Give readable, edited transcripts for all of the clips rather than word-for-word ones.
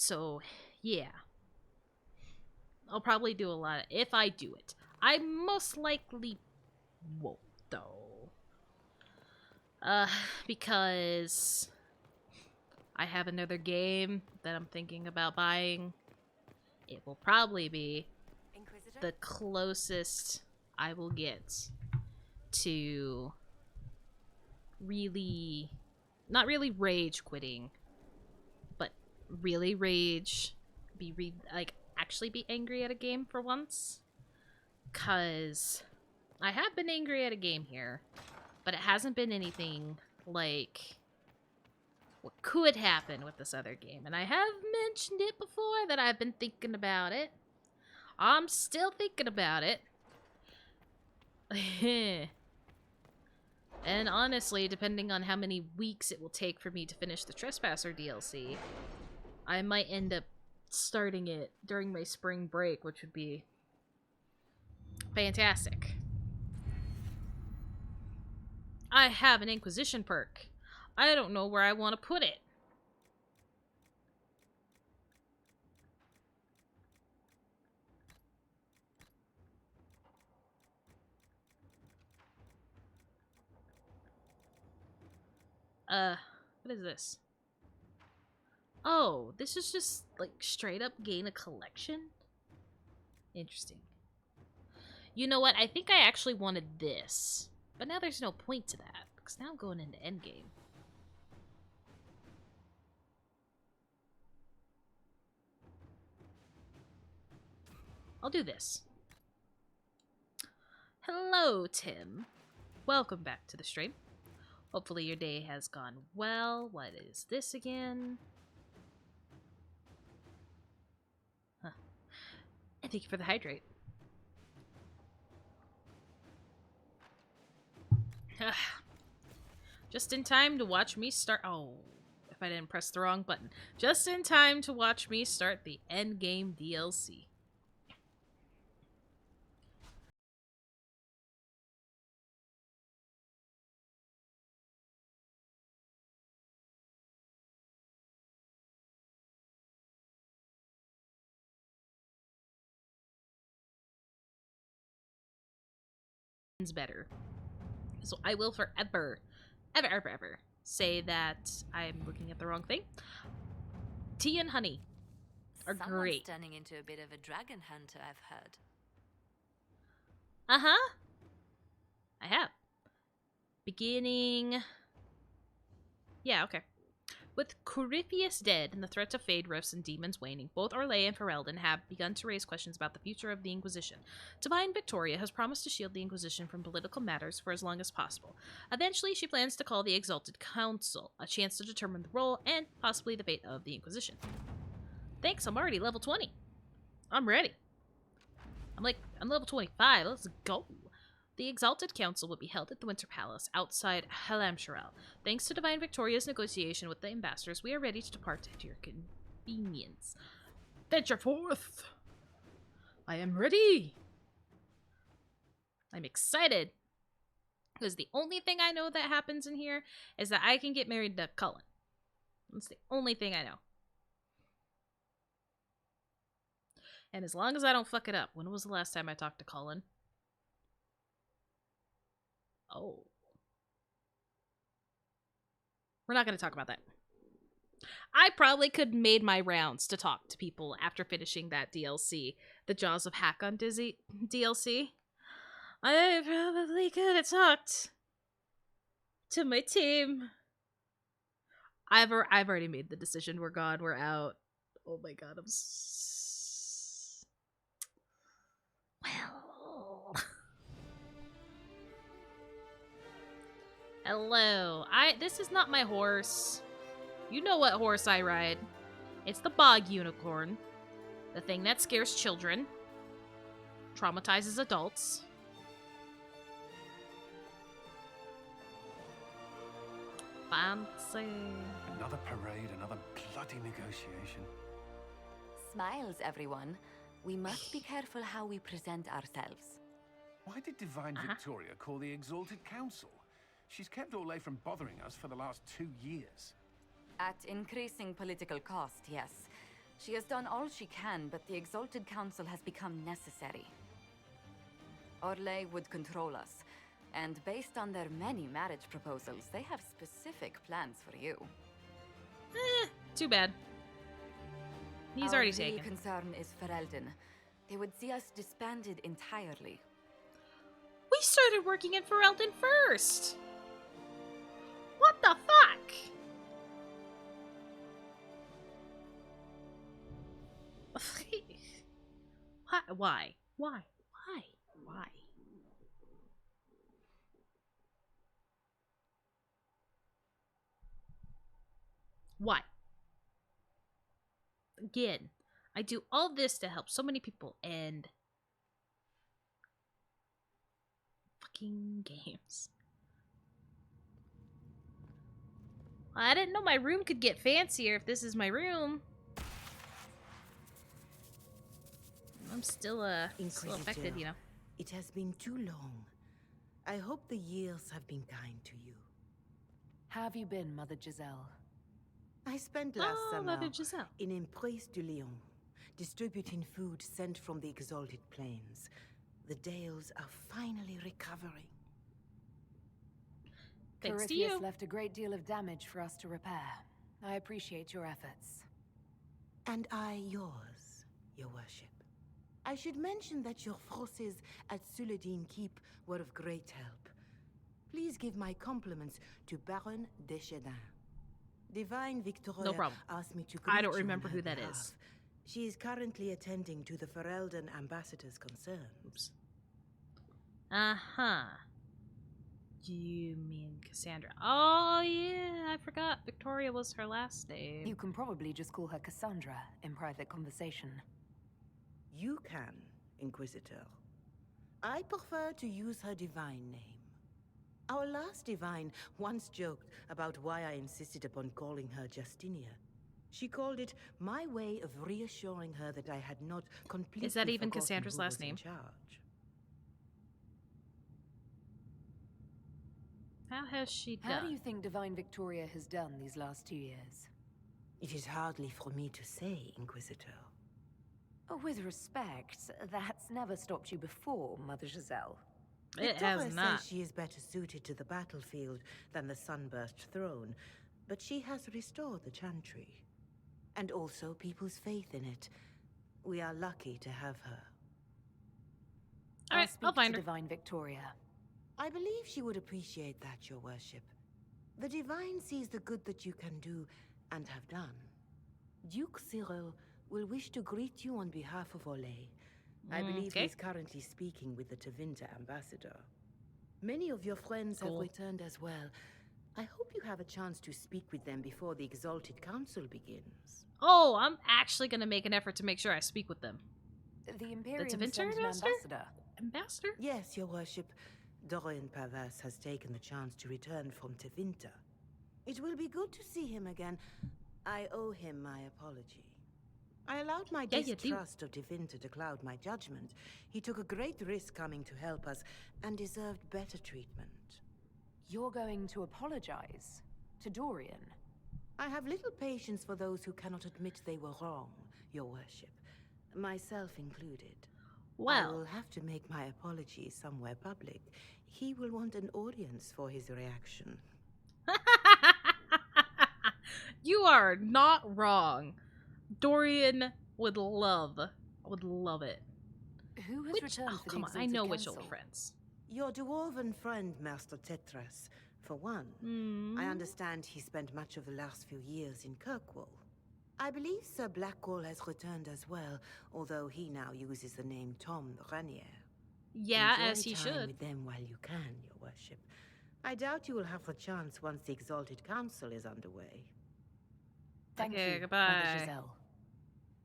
So, yeah. I'll probably do a lot if I do it. I most likely won't, though. Because I have another game that I'm thinking about buying. It will probably be Inquisitor? the closest I will get to really, not really rage quitting, but really rage, actually be angry at a game for once. Cause I have been angry at a game here, but it hasn't been anything like what could happen with this other game. And I have mentioned it before that I've been thinking about it. I'm still thinking about it. And honestly, depending on how many weeks it will take for me to finish the Trespasser DLC, I might end up starting it during my spring break, which would be fantastic. I have an Inquisition perk. I don't know where I want to put it. What is this? Oh, this is just, like, straight up gain a collection? Interesting. You know what? I think I actually wanted this. But now there's no point to that, because now I'm going into endgame. I'll do this. Hello, Tim. Welcome back to the stream. Hopefully your day has gone well. What is this again? Huh. And thank you for the hydrate. Just in time to watch me start... Oh, if I didn't press the wrong button. Just in time to watch me start the endgame DLC. Better. So I will forever, ever say that I'm looking at the wrong thing. Tea and honey are Someone's great. turning into a bit of a dragon hunter, I've heard. Uh-huh. I have. Beginning... Yeah, okay. With Corypheus dead and the threat of Fade Rifts and demons waning, both Orlais and Ferelden have begun to raise questions about the future of the Inquisition. Divine Victoria has promised to shield the Inquisition from political matters for as long as possible. Eventually, she plans to call the Exalted Council, a chance to determine the role and possibly the fate of the Inquisition. Thanks, I'm already level 20. I'm ready. I'm level 25, let's go. The Exalted Council will be held at the Winter Palace outside Halamsharel. Thanks to Divine Victoria's negotiation with the ambassadors, we are ready to depart at your convenience. Venture forth! I am ready! I'm excited! Because the only thing I know that happens in here is that I can get married to Cullen. That's the only thing I know. And as long as I don't fuck it up. When was the last time I talked to Cullen? Oh. We're not going to talk about that. I probably could have made my rounds to talk to people after finishing that DLC. The Jaws of Hakon DLC. I probably could have talked to my team. I've already made the decision. We're gone. We're out. Oh my god. Well... Hello. This is not my horse. You know what horse I ride. It's the bog unicorn. The thing that scares children. Traumatizes adults. Fancy. Another parade, another bloody negotiation. Smiles, everyone. We must be careful how we present ourselves. Why did Divine Victoria call the Exalted Council? She's kept Orlais from bothering us for the last 2 years. At increasing political cost, yes. She has done all she can, but the Exalted Council has become necessary. Orlais would control us, and based on their many marriage proposals, they have specific plans for you. Too bad. He's Our already real taken. concern is Ferelden. They would see us disbanded entirely. We started working in Ferelden first! What the fuck? Why? Why? Why? Why? Why? Again, I do all this to help so many people and fucking games. I didn't know my room could get fancier if this is my room. I'm still affected, you know. It has been too long. I hope the years have been kind to you. How have you been, Mother Giselle? I spent last summer Mother Giselle. in Emprise de Lyon, distributing food sent from the Exalted Plains. The Dales are finally recovering. Thanks to Corypheus you. left a great deal of damage for us to repair. I appreciate your efforts. And I yours, your worship. I should mention that your forces at Suladin Keep were of great help. Please give my compliments to Baron Deschedin. Divine Victoria No problem. asked me to I don't greet you remember on who her that behalf. is. She is currently attending to the Ferelden ambassador's concerns. Oops. Uh-huh. You mean Cassandra? Oh, yeah, I forgot. Victoria was her last name. You can probably just call her Cassandra in private conversation. You can, Inquisitor. I prefer to use her divine name. Our last divine once joked about why I insisted upon calling her Justinia. She called it my way of reassuring her that I had not completely Is that even forgotten Cassandra's who last was in name? charge. How has she done? How do you think Divine Victoria has done these last 2 years? It is hardly for me to say, Inquisitor. Oh, with respect, that's never stopped you before, Mother Giselle. It Victoria has not. says she is better suited to the battlefield than the Sunburst throne, but she has restored the Chantry. And also people's faith in it. We are lucky to have her. Alright, I'll I'll speak find to her. Divine Victoria. I believe she would appreciate that, your worship. The Divine sees the good that you can do and have done. Duke Cyril will wish to greet you on behalf of Orlais. I believe he Okay. is currently speaking with the Tevinter ambassador. Many of your friends have Cool. returned as well. I hope you have a chance to speak with them before the Exalted Council begins. Oh, I'm actually going to make an effort to make sure I speak with them. The Imperium Tevinter sent an ambassador? ambassador. Ambassador? Yes, your worship. Dorian Pavas has taken the chance to return from Tevinter. It will be good to see him again. I owe him my apology. I allowed my Yeah, you do. distrust of Tevinter to cloud my judgment. He took a great risk coming to help us and deserved better treatment. You're going to apologize to Dorian? I have little patience for those who cannot admit they were wrong, your worship. Myself included. I Well, will have to make my apologies somewhere public. He will want an audience for his reaction. you are not wrong. Dorian would love it. Who has Which, returned oh, for the come on, I Exalted know which Council? old friends. Your dwarven friend, Master Tetras, for one. I understand he spent much of the last few years in Kirkwall. I believe Sir Blackwall has returned as well, although he now uses the name Tom Ranier. Yeah, Enjoy as he time should. with them while you can, your worship. I doubt you will have the chance once the Exalted Council is underway. Thank Okay, you, goodbye. Mother Giselle.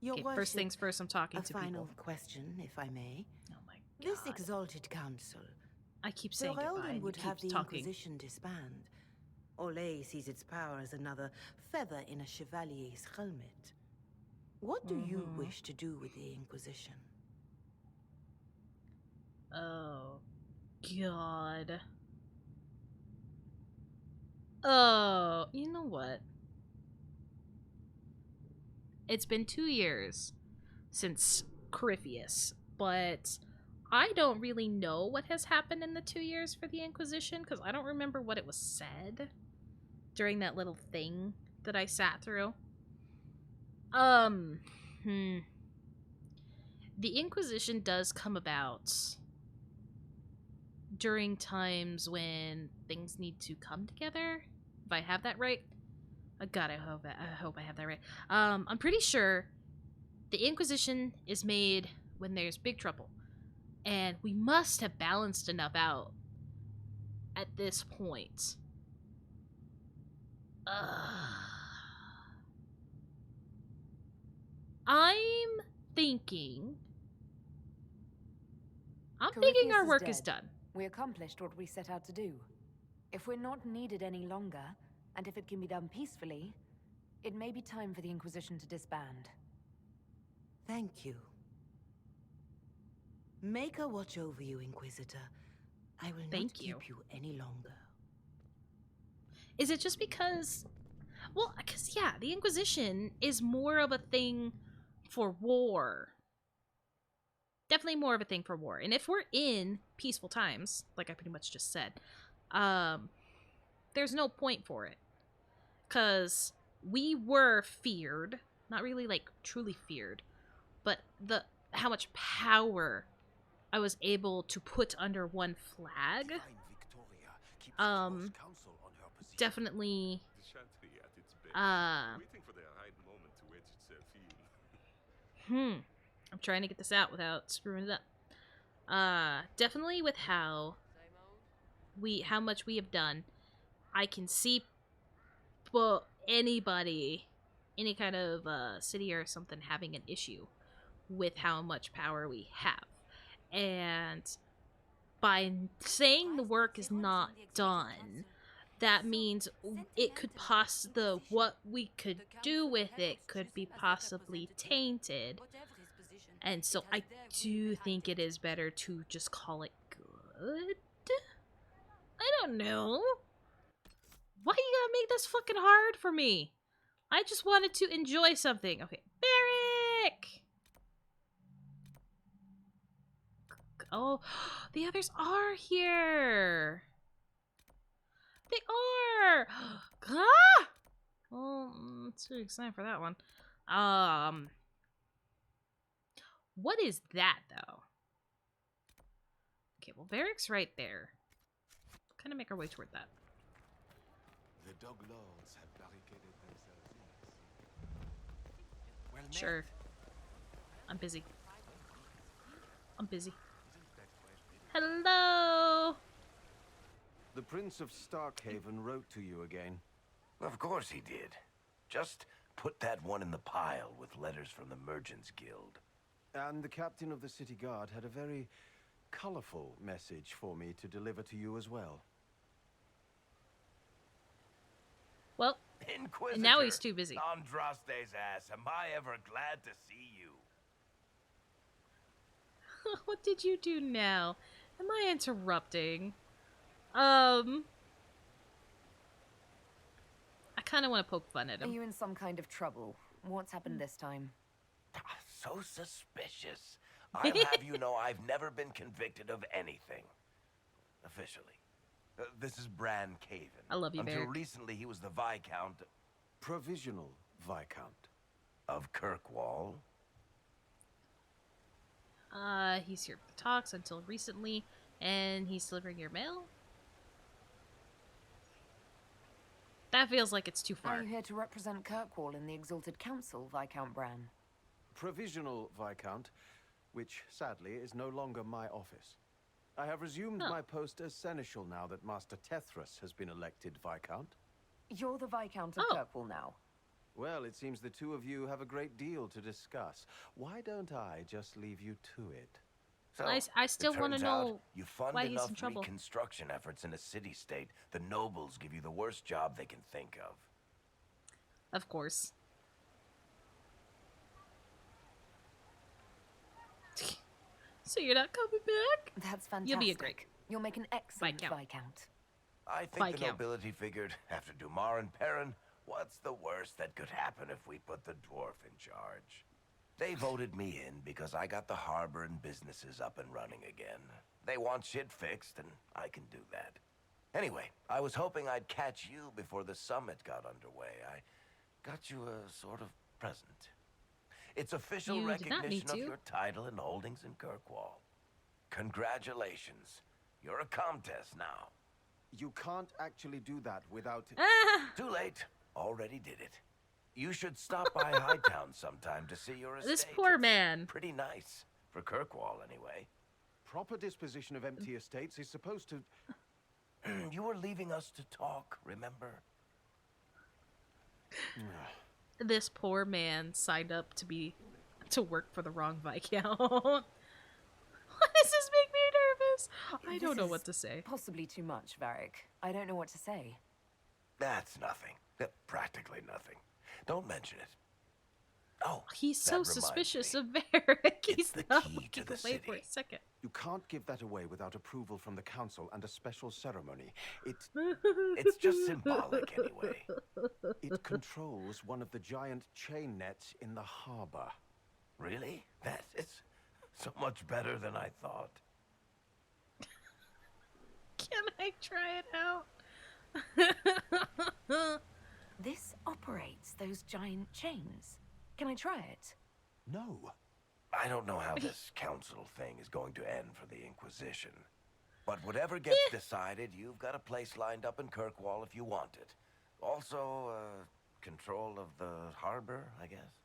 Your Okay, worship, first things first, I'm talking a to final people. question, if I may. Oh my god. This Exalted Council, I keep saying goodbye Ferelden and you would have keep the talking. Inquisition disband. Orlais sees its power as another feather in a chevalier's helmet. What do you wish to do with the Inquisition? Oh god. Oh, you know what? It's been 2 years since Corypheus, but I don't really know what has happened in the 2 years for the Inquisition because I don't remember what it was said during that little thing that I sat through. The Inquisition does come about during times when things need to come together. If I have that right. God, I hope I have that right. I'm pretty sure the Inquisition is made when there's big trouble. And we must have balanced enough out at this point. I'm thinking. I'm thinking our work is done. We accomplished what we set out to do. If we're not needed any longer, and if it can be done peacefully, it may be time for the Inquisition to disband. Thank you. Maker watch over you, Inquisitor. I will not keep you any longer. Is it just because... Well, because, yeah, the Inquisition is more of a thing for war. Definitely more of a thing for war. And if we're in peaceful times, like I pretty much just said, there's no point for it. Because we were feared. Not really, like, truly feared. But how much power I was able to put under one flag, definitely, I'm trying to get this out without screwing it up. Definitely with how much we have done, I can see, anybody, any kind of city or something having an issue with how much power we have. And by saying the work is not done, that means it could what we could do with it could be possibly tainted. And so I do think it is better to just call it good. I don't know. Why you gotta make this fucking hard for me? I just wanted to enjoy something. Okay, Barrick! Oh, the others are here. They are. Ah! Well, it's too excited for that one. What is that though? Okay, well, Barrick's right there. Kind of make our way toward that. The dog lords have barricaded themselves in. Well, sure. I'm busy. Hello! The Prince of Starkhaven wrote to you again. Of course he did. Just put that one in the pile with letters from the Merchants Guild. And the captain of the city guard had a very colorful message for me to deliver to you as well. Well, Inquisitor, now he's too busy. Andraste's ass, am I ever glad to see you? What did you do now? Am I interrupting? I kind of want to poke fun at him. Are you in some kind of trouble? What's happened this time? So suspicious. I'll have you know I've never been convicted of anything. Officially. This is Bran Caven. I love you, Until Barrick. recently, he was the Viscount... Provisional Viscount. Of Kirkwall. He's here for the talks until recently, and he's delivering your mail? That feels like it's too far. Are you here to represent Kirkwall in the Exalted Council, Viscount Bran? Provisional Viscount, which sadly is no longer my office. I have resumed my post as seneschal now that Master Tethras has been elected Viscount. You're the Viscount of Kirkwall now. Well, it seems the two of you have a great deal to discuss. Why don't I just leave you to it? So, I still want to know you fund why he's enough in trouble. reconstruction efforts in a city-state, the nobles give you the worst job they can think of. Of course. So you're not coming back? That's fantastic. You'll be a great You'll make an excellent Viscount. Viscount. I think the Viscount. nobility figured, after Dumar and Perrin, What's the worst that could happen if we put the dwarf in charge? They voted me in because I got the harbor and businesses up and running again. They want shit fixed, and I can do that. Anyway, I was hoping I'd catch you before the summit got underway. I got you a sort of present. It's official You did not need recognition of to. your title and holdings in Kirkwall. Congratulations. You're a comtesse now. You can't actually do that without... Ah! Too late. Already did it. You should stop by Hightown sometime to see your estate. This poor It's man. pretty nice. For Kirkwall, anyway. Proper disposition of empty estates is supposed to... You were leaving us to talk, remember? This poor man signed up to work for the wrong Viscount. Why does this make me nervous? I don't know This what is to say. Possibly too much, Varric. I don't know what to say. That's nothing. Practically nothing. Don't mention it. Oh, He's that so reminds suspicious me. of Varric. It's He's the not key to looking the away for a city. second. You can't give that away without approval from the council and a special ceremony. It's just symbolic anyway. It controls one of the giant chain nets in the harbor. Really? That is so much better than I thought. Can I try it out? This operates those giant chains. Can I try it? No. I don't know how this council thing is going to end for the Inquisition. But whatever gets decided, you've got a place lined up in Kirkwall if you want it. Also, control of the harbor, I guess.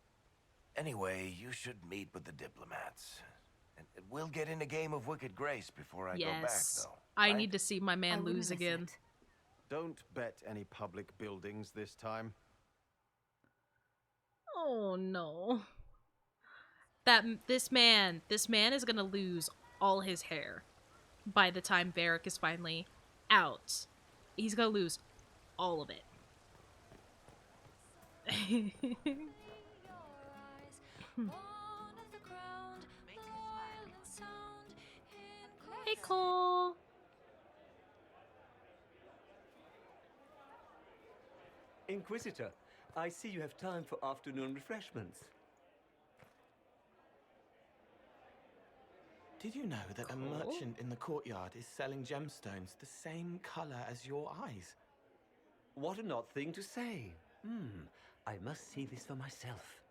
Anyway, you should meet with the diplomats. And we'll get in a game of Wicked Grace before I go back, Yes. though. I right? need to see my I man wouldn't lose miss again. it. Don't bet any public buildings this time. Oh no. This man is gonna lose all his hair by the time Varric is finally out. He's gonna lose all of it. Hey Cole. Inquisitor, I see you have time for afternoon refreshments. Did you know that a Cool. merchant in the courtyard is selling gemstones the same color as your eyes? What an odd thing to say. I must see this for myself.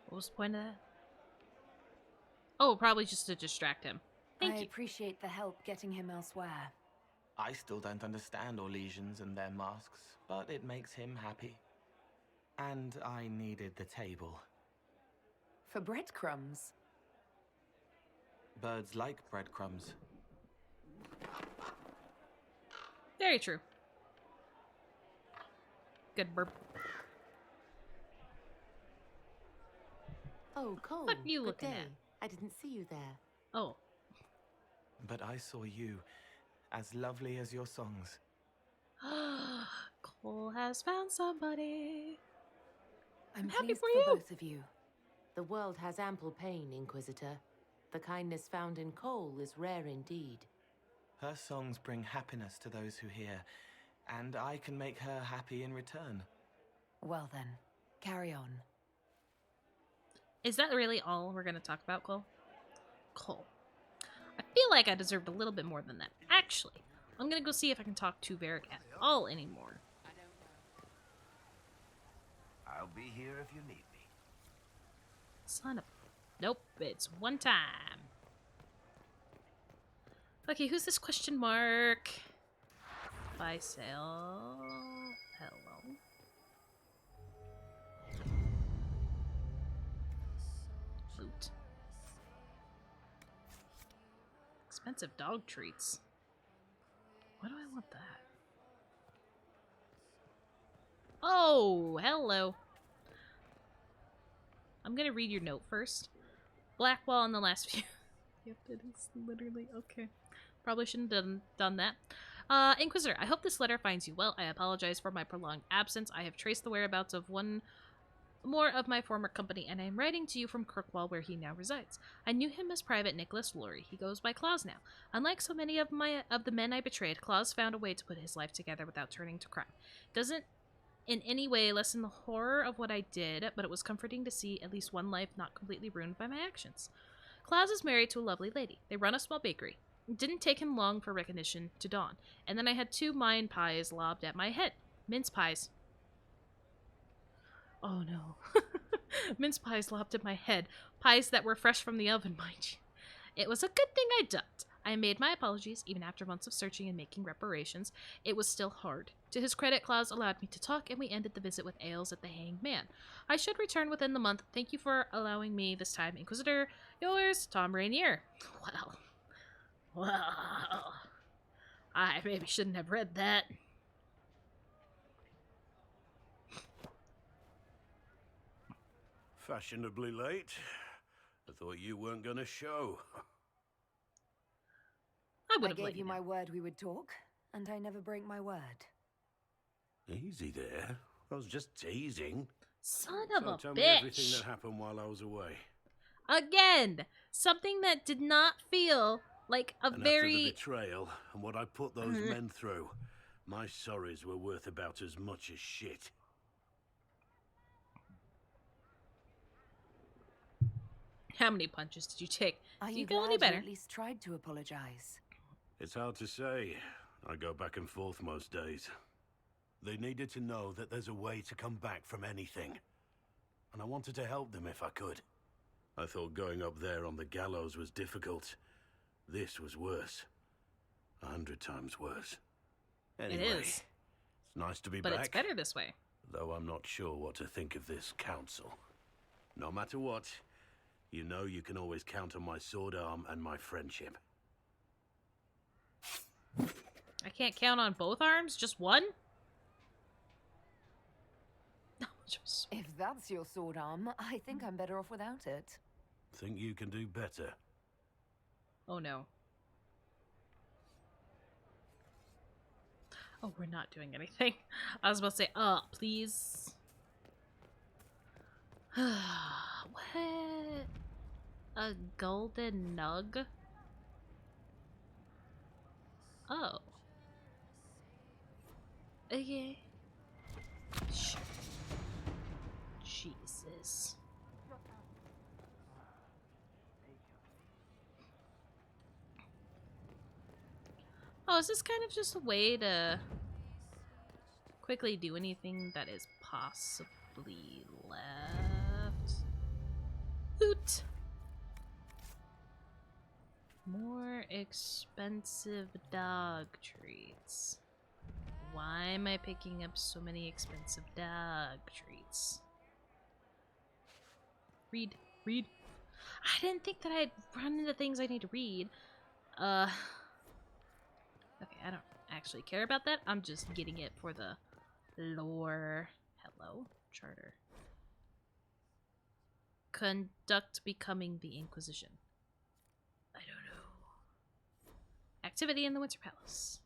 What was the point of that? Oh, probably just to distract him. Thank I you. appreciate the help getting him elsewhere. I still don't understand Orlesians and their masks, but it makes him happy. And I needed the table. For breadcrumbs. Birds like breadcrumbs. Very true. Good burp. Oh, Cole. What are you good looking day. at? I didn't see you there. Oh. But I saw you, as lovely as your songs. Cole has found somebody. I'm happy pleased for for you. both of you. The world has ample pain, Inquisitor. The kindness found in Cole is rare indeed. Her songs bring happiness to those who hear, and I can make her happy in return. Well then, carry on. Is that really all we're going to talk about, Cole? Cole. I feel like I deserved a little bit more than that. Actually, I'm going to go see if I can talk to Varric at all anymore. I'll be here if you need me. Son of... Nope, it's one time. Okay, who's this question mark? Buy, sell... Hello. Loot. Expensive dog treats. Why do I want that? Oh, hello. I'm gonna read your note first. Blackwall in the last few... Yep, it is literally... Okay. Probably shouldn't have done that. Inquisitor, I hope this letter finds you well. I apologize for my prolonged absence. I have traced the whereabouts of one more of my former company, and I am writing to you from Kirkwall, where he now resides. I knew him as Private Nicholas Lorry. He goes by Claus now. Unlike so many of the men I betrayed, Claus found a way to put his life together without turning to crime. Doesn't in any way lessen the horror of what I did, but it was comforting to see at least one life not completely ruined by my actions. Claus is married to a lovely lady. They run a small bakery. It didn't take him long for recognition to dawn, and then I had 2 mine pies lobbed at my head. Mince pies. Oh no. Mince pies lobbed at my head. Pies that were fresh from the oven, mind you. It was a good thing I ducked. I made my apologies, even after months of searching and making reparations. It was still hard. To his credit, Claus allowed me to talk, and we ended the visit with ales at the Hanged Man. I should return within the month. Thank you for allowing me this time, Inquisitor. Yours, Tom Rainier. Well. I maybe shouldn't have read that. Fashionably late. I thought you weren't gonna show. I gave you my word we would talk, and I never break my word. Easy there. I was just teasing. Son of a Tell bitch. me everything that happened while I was away. Again, something that did not feel like a And after the betrayal and what I put those men through, my sorries were worth about as much as shit. How many punches did you take? Are Do you feel glad any better? you at least tried to apologize? It's hard to say. I go back and forth most days. They needed to know that there's a way to come back from anything. And I wanted to help them if I could. I thought going up there on the gallows was difficult. This was worse. 100 times worse. Anyway, It is. it's nice to be But back. it's better this way. Though I'm not sure what to think of this council. No matter what, you know you can always count on my sword arm and my friendship. I can't count on both arms? Just one? No, just... If that's your sword arm, I think I'm better off without it. Think you can do better? Oh no. Oh, we're not doing anything. I was about to say, please. What? A golden nug? Oh. Okay. Sure. Jesus. Oh, is this kind of just a way to quickly do anything that is possibly left? Hoot! More expensive dog treats. Why am I picking up so many expensive dog treats? Read. Read. I didn't think that I'd run into things I need to read. Okay, I don't actually care about that. I'm just getting it for the lore. Hello, charter. Conduct becoming the Inquisition. I don't know. Activity in the Winter Palace.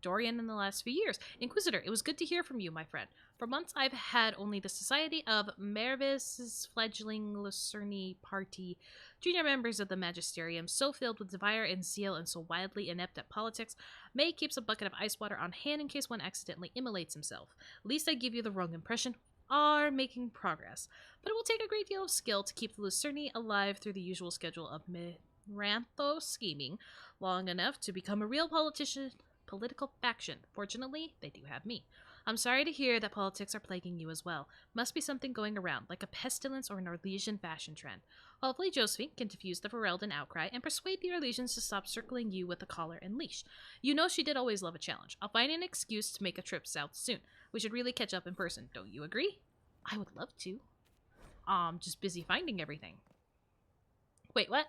Dorian in the last few years. Inquisitor, it was good to hear from you, my friend. For months, I've had only the Society of Mervis' fledgling Lucerni party, junior members of the Magisterium, so filled with desire and zeal and so wildly inept at politics. May keeps a bucket of ice water on hand in case one accidentally immolates himself. Least I give you the wrong impression. Are making progress, but it will take a great deal of skill to keep the Lucerni alive through the usual schedule of Mirantho scheming long enough to become a real political faction. Fortunately, they do have me. I'm sorry to hear that politics are plaguing you as well. Must be something going around, like a pestilence or an Orlesian fashion trend. Hopefully Josephine can diffuse the Ferelden outcry and persuade the Orlesians to stop circling you with a collar and leash. You know she did always love a challenge. I'll find an excuse to make a trip south soon. We should really catch up in person, don't you agree? I would love to. Just busy finding everything. Wait, what?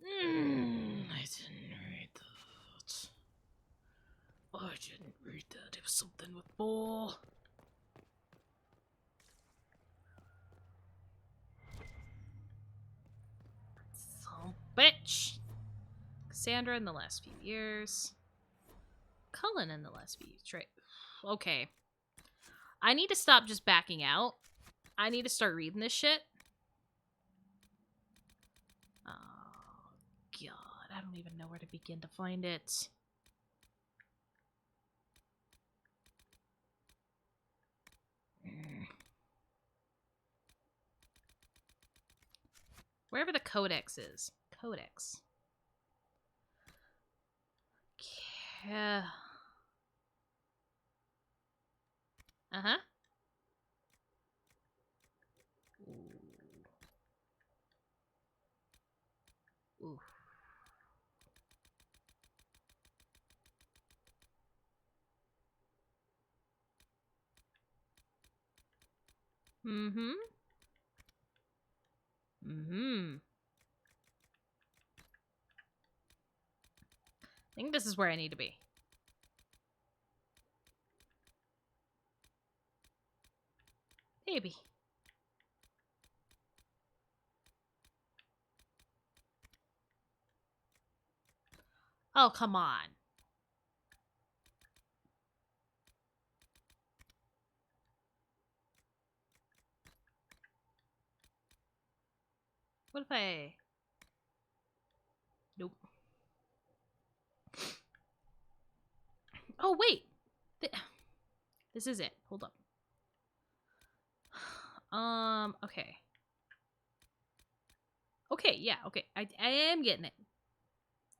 I didn't read that. I didn't read that. It was something with ball. Some bitch. Cassandra in the last few years. Cullen in the last few years. Right. Okay. I need to stop just backing out. I need to start reading this shit. Oh, God. I don't even know where to begin to find it. Wherever the codex is. Codex. Yeah. Uh-huh. Ooh. Mm-hmm. Mm-hmm. I think this is where I need to be. Maybe. Oh, come on. What if I... Nope. Oh, wait! This is it. Hold up. Okay. Okay, yeah, okay. I am getting it.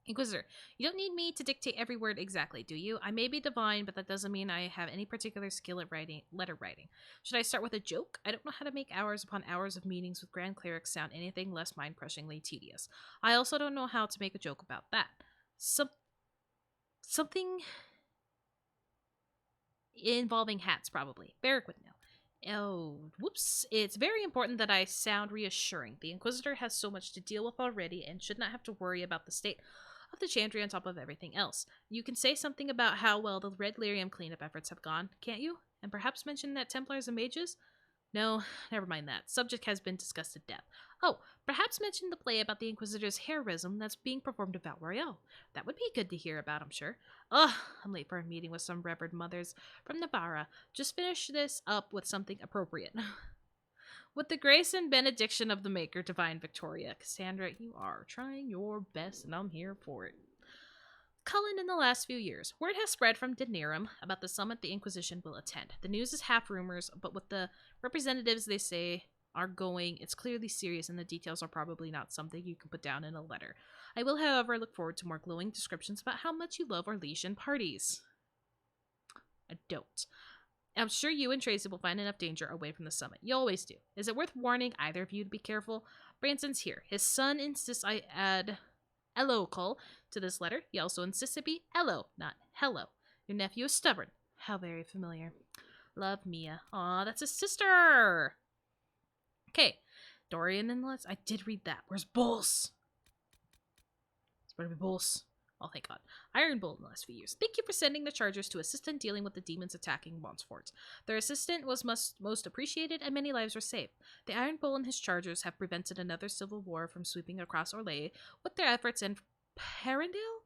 Inquisitor, you don't need me to dictate every word exactly, do you? I may be divine, but that doesn't mean I have any particular skill at letter writing. Should I start with a joke? I don't know how to make hours upon hours of meetings with grand clerics sound anything less mind-crushingly tedious. I also don't know how to make a joke about that. Something involving hats, probably. Barrack would know. Oh, whoops. It's very important that I sound reassuring. The Inquisitor has so much to deal with already and should not have to worry about the state of the Chantry on top of everything else. You can say something about how well the Red Lyrium cleanup efforts have gone, can't you? And perhaps mention that Templars and Mages? No, never mind that. Subject has been discussed at depth. Oh, perhaps mention the play about the Inquisitor's heroism that's being performed at Val Royale. That would be good to hear about, I'm sure. Ugh, I'm late for a meeting with some revered mothers from Navarra. Just finish this up with something appropriate. With the grace and benediction of the Maker, Divine Victoria. Cassandra, you are trying your best, and I'm here for it. Cullen in the last few years. Word has spread from Dinerum about the summit the Inquisition will attend. The news is half rumors, but with the representatives they say are going, it's clearly serious and the details are probably not something you can put down in a letter. I will, however, look forward to more glowing descriptions about how much you love our Legion parties. I don't. I'm sure you and Tracy will find enough danger away from the summit. You always do. Is it worth warning either of you to be careful? Branson's here. His son insists I add Elo call to this letter. He also insists it be Elo, not hello. Your nephew is stubborn. How very familiar. Love, Mia. Aw, that's his sister. Okay. Dorian and let's. I did read that. Where's Bulls? It's better be Bulls. Oh, thank God. Iron Bull in the last few years. Thank you for sending the Chargers to assist in dealing with the demons attacking Montfort. Their assistant was most appreciated and many lives were saved. The Iron Bull and his Chargers have prevented another civil war from sweeping across Orlais with their efforts in Parendale.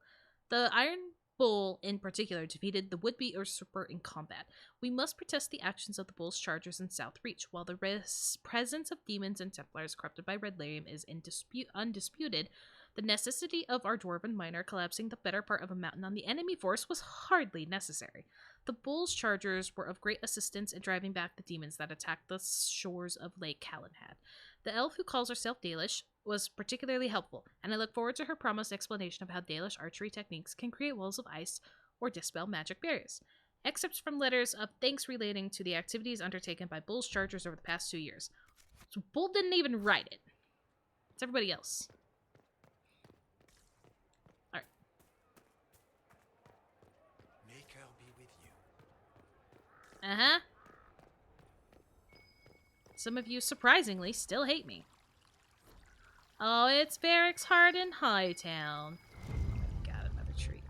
The Iron Bull, in particular, defeated the would-be usurper in combat. We must protest the actions of the Bull's Chargers in South Reach. While the presence of demons and Templars corrupted by Red Lyrium is undisputed, the necessity of our dwarven miner collapsing the better part of a mountain on the enemy force was hardly necessary. The Bull's Chargers were of great assistance in driving back the demons that attacked the shores of Lake Calenhad. The elf who calls herself Dalish was particularly helpful, and I look forward to her promised explanation of how Dalish archery techniques can create walls of ice or dispel magic barriers. Excerpts from letters of thanks relating to the activities undertaken by Bull's Chargers over the past 2 years. So Bull didn't even write it. It's everybody else. Uh-huh. Some of you, surprisingly, still hate me. Oh, it's Barracks Hard in Hightown. Got another treat.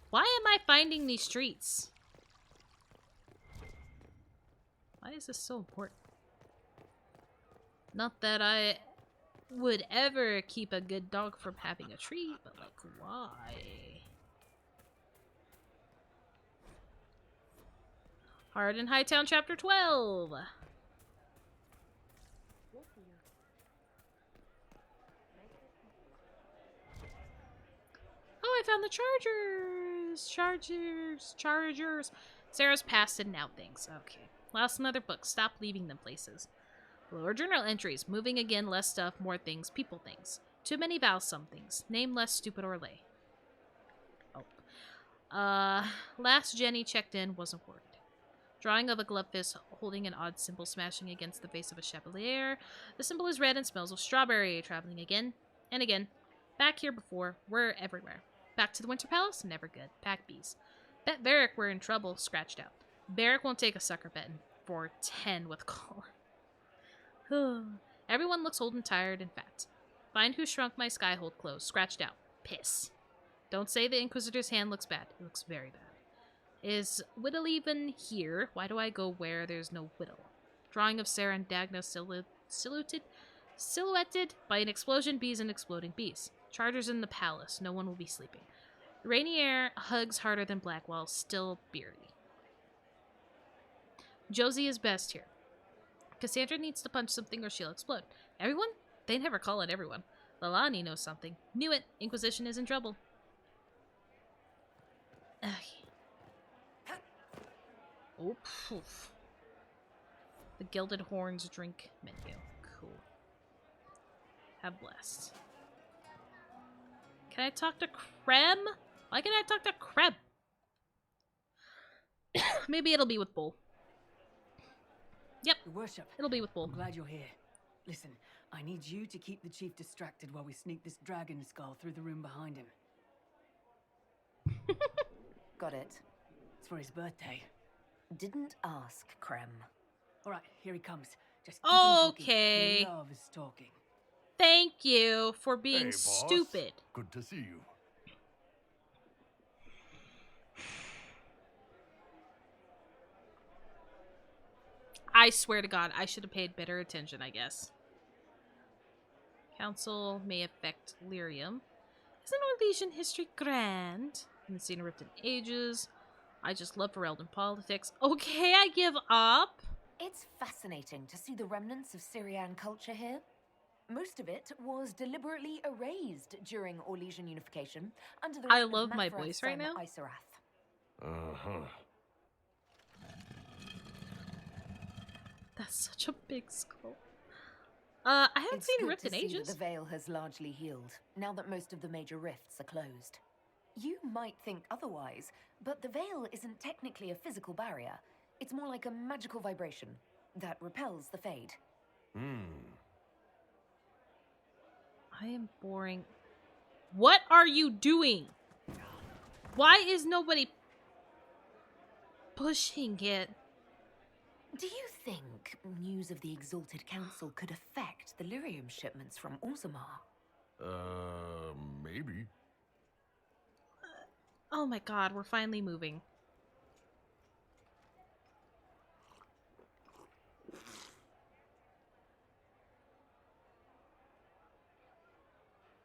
Why am I finding these treats? Why is this so important? Not that I would ever keep a good dog from having a treat, but like, why? Hard Hightown Chapter 12. Oh, I found the chargers. Sarah's past and now things. Okay. Lost another book. Stop leaving them places. Lower journal entries. Moving again, less stuff, more things, people things. Too many vowels, some things. Name less stupid or lay. Oh. Last Jenny checked in, wasn't worried. Drawing of a glove fist holding an odd symbol smashing against the face of a chevalier. The symbol is red and smells of strawberry. Traveling again and again. Back here before. We're everywhere. Back to the Winter Palace? Never good. Pack bees. Bet Varric we're in trouble. Scratched out. Varric won't take a sucker betting for 10 with collar. Everyone looks old and tired and fat. Find who shrunk my skyhold clothes. Scratched out. Piss. Don't say the Inquisitor's hand looks bad. It looks very bad. Is Whittle even here? Why do I go where there's no Whittle? Drawing of Sarah and Dagna silhouetted by an explosion, bees and exploding bees. Chargers in the palace. No one will be sleeping. Rainier hugs harder than Blackwall, still beery. Josie is best here. Cassandra needs to punch something or she'll explode. Everyone? They never call it everyone. Lalani knows something. Knew it. Inquisition is in trouble. Okay. Oh, poof. The Gilded Horns drink menu. Cool. Have blessed. Can I talk to Krem? Why can I talk to Krem? Maybe it'll be with Bull. Yep. Your worship. It'll be with Bull. I'm glad you're here. Listen, I need you to keep the chief distracted while we sneak this dragon skull through the room behind him. Got it. It's for his birthday. Didn't ask, Krem. All right, here he comes. Just keep him talking. Okay. He loves talking. Thank you for being Hey, boss. stupid. Good to see you. I swear to God, I should have paid better attention, I guess. Council may affect Lyrium. Isn't Orlesian history grand? Haven't seen a ripped in ages. I just love Ferelden politics. Okay, I give up. It's fascinating to see the remnants of Syrian culture here. Most of it was deliberately erased during Orlesian unification under the I reign of love my Mathras voice right son now. Isarath. Uh-huh. That's such a big skull. I haven't It's seen good Rift to in see that ages. the veil has largely healed, now that most of the major rifts are closed. You might think otherwise, but the veil isn't technically a physical barrier. It's more like a magical vibration that repels the fade. I am boring. What are you doing? Why is nobody pushing it? Do you think news of the Exalted Council could affect the lyrium shipments from Orzammar? Maybe. Oh my God, we're finally moving.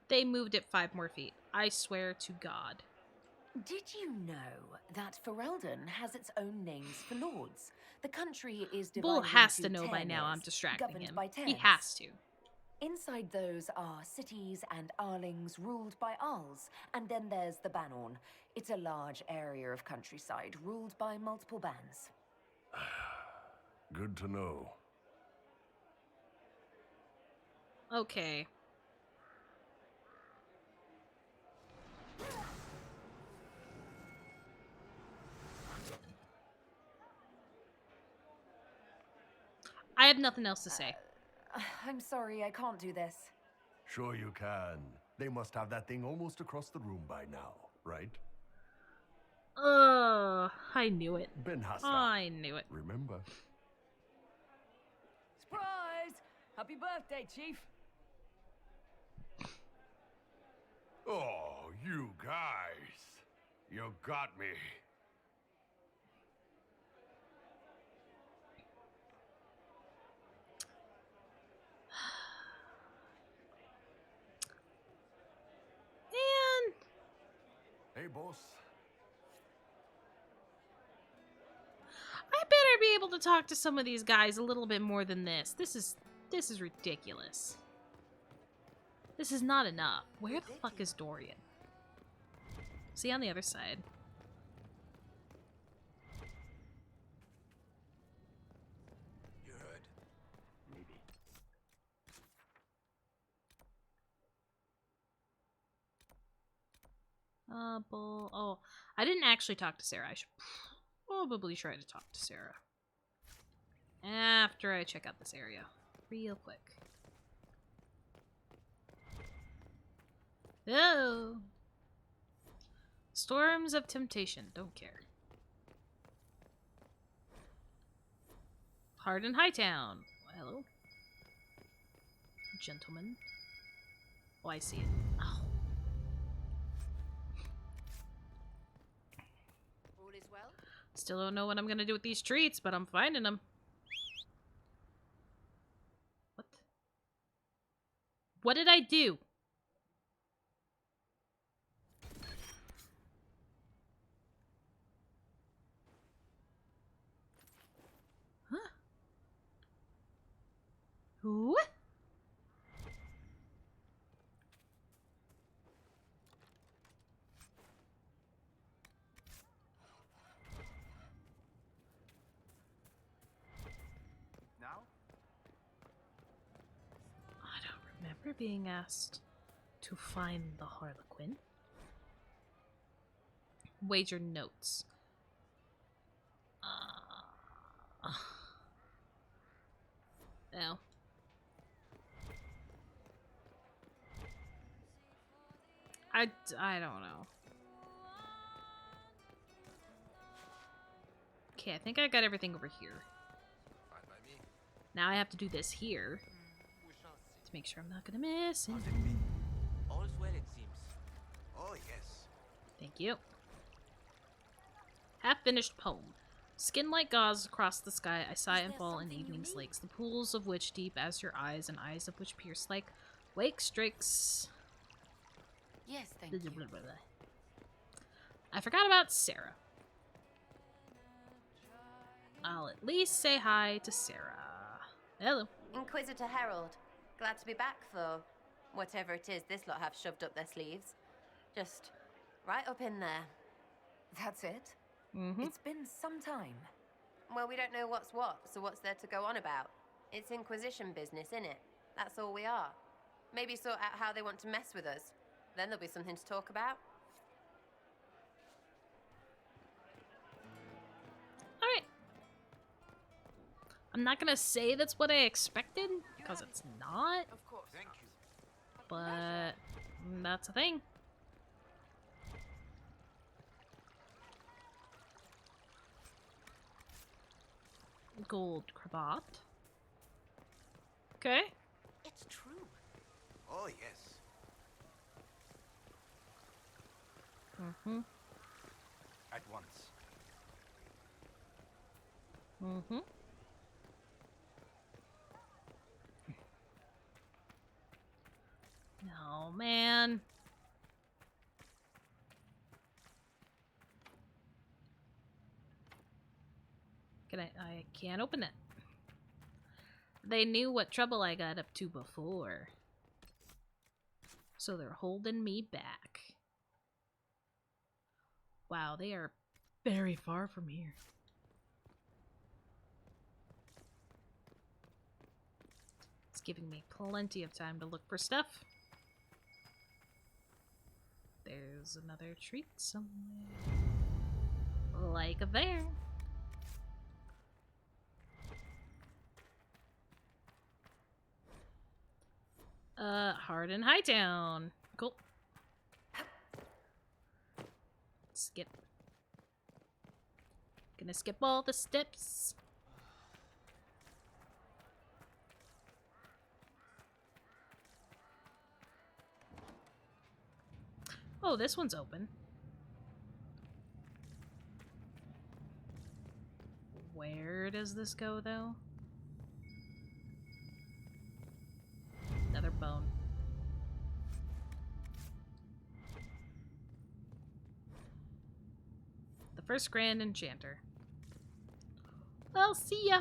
They moved it 5 more feet. I swear to God. Did you know that Ferelden has its own names for lords? The country is divided Bull has into to know by now. I'm ternes, distracting governed him. by He ternes. has to. Inside those are cities and arlings ruled by Arls, and then there's the Banorn. It's a large area of countryside ruled by multiple bans. Good to know. Okay. I have nothing else to say. I'm sorry, I can't do this. Sure you can. They must have that thing almost across the room by now, right? I knew it. Ben Hassan. I knew it. Remember? Surprise! Happy birthday, Chief! Oh, you guys. You got me. Man. Hey, boss. I bet able to talk to some of these guys a little bit more than this. This is ridiculous. This is not enough. Where the fuck is Dorian? Is he on the other side? You heard? Maybe. Oh, I didn't actually talk to Sarah. I should probably try to talk to Sarah after I check out this area real quick. Oh, Storms of Temptation. Don't care. Hardin Hightown. Hello, gentlemen. Oh, I see it. Oh. All is well? Still don't know what I'm gonna do with these treats, but I'm finding them. What? What did I do? Huh? Who? Now? I don't remember being asked to find the Harlequin. Wager notes. No. I don't know. Okay, I think I got everything over here. Fine by me. Now I have to do this here We shall see. to make sure I'm not gonna miss How's anything. it been? All's well, it seems. Oh, yes. Thank you. Half-finished poem. Skin like gauze across the sky, I sigh and fall in evening's lakes, the pools of which deep as your eyes, and eyes of which pierce like wake strix. Yes, thank you. I forgot about Sarah. I'll at least say hi to Sarah. Hello. Inquisitor Herald. Glad to be back for whatever it is this lot have shoved up their sleeves. Just right up in there. That's it? Mm-hmm. It's been some time. Well, we don't know what's what, so what's there to go on about? It's Inquisition business, innit? That's all we are. Maybe sort out how they want to mess with us. Then there'll be something to talk about. Alright. I'm not gonna say that's what I expected, because it's not, Of course. Thank you. but that's a thing. Gold cravat. Okay. It's true. Oh, yes. Mm-hmm. At once. Mm-hmm. No, man. I can't open it. They knew what trouble I got up to before. So they're holding me back. Wow, they are very far from here. It's giving me plenty of time to look for stuff. There's another treat somewhere. Like there. Hardin Hightown. Cool. Skip. Gonna skip all the steps. Oh, this one's open. Where does this go, though? Another bone. The first Grand Enchanter. Well, see ya.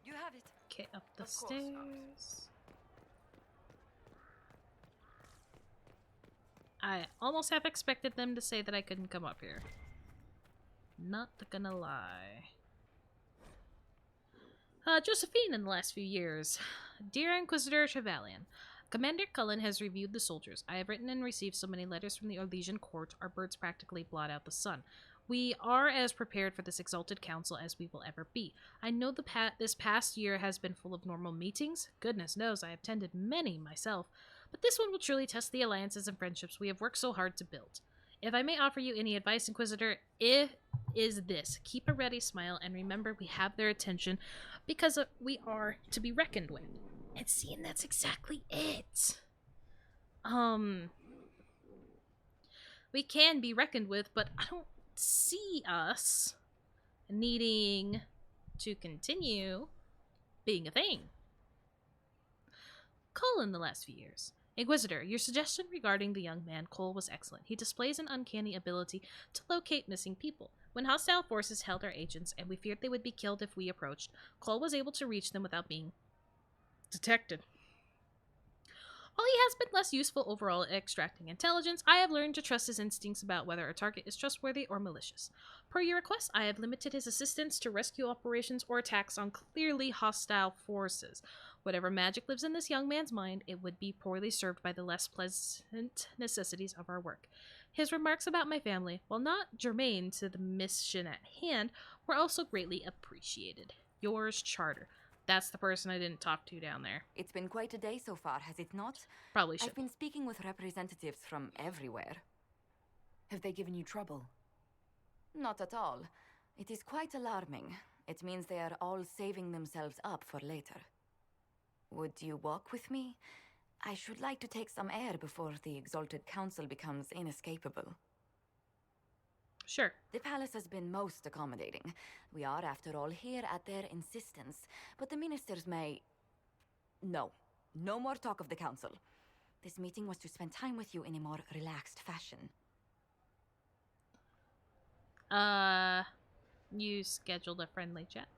You have it. Okay, up the Of course not. stairs. I almost half expected them to say that I couldn't come up here. Not gonna lie. Josephine in the last few years. Dear Inquisitor Trevelyan, Commander Cullen has reviewed the soldiers. I have written and received so many letters from the Orlesian court, our birds practically blot out the sun. We are as prepared for this exalted council as we will ever be. I know this past year has been full of normal meetings. Goodness knows I have attended many myself. But this one will truly test the alliances and friendships we have worked so hard to build. If I may offer you any advice, Inquisitor, it is this. Keep a ready smile and remember we have their attention because we are to be reckoned with. And see, and that's exactly it. We can be reckoned with, but I don't see us needing to continue being a thing. Cole in the last few years. Inquisitor, your suggestion regarding the young man Cole was excellent. He displays an uncanny ability to locate missing people. When hostile forces held our agents and we feared they would be killed if we approached, Cole was able to reach them without being detected. While he has been less useful overall at extracting intelligence, I have learned to trust his instincts about whether a target is trustworthy or malicious. Per your request, I have limited his assistance to rescue operations or attacks on clearly hostile forces. Whatever magic lives in this young man's mind, it would be poorly served by the less pleasant necessities of our work. His remarks about my family, while not germane to the mission at hand, were also greatly appreciated. Yours, Charter. That's the person I didn't talk to down there. It's been quite a day so far, has it not? Probably should. I've been speaking with representatives from everywhere. Have they given you trouble? Not at all. It is quite alarming. It means they are all saving themselves up for later. Would you walk with me? I should like to take some air before the Exalted Council becomes inescapable. Sure. The palace has been most accommodating. We are, after all, here at their insistence. But the ministers may... No. No more talk of the council. This meeting was to spend time with you in a more relaxed fashion. You scheduled a friendly chat?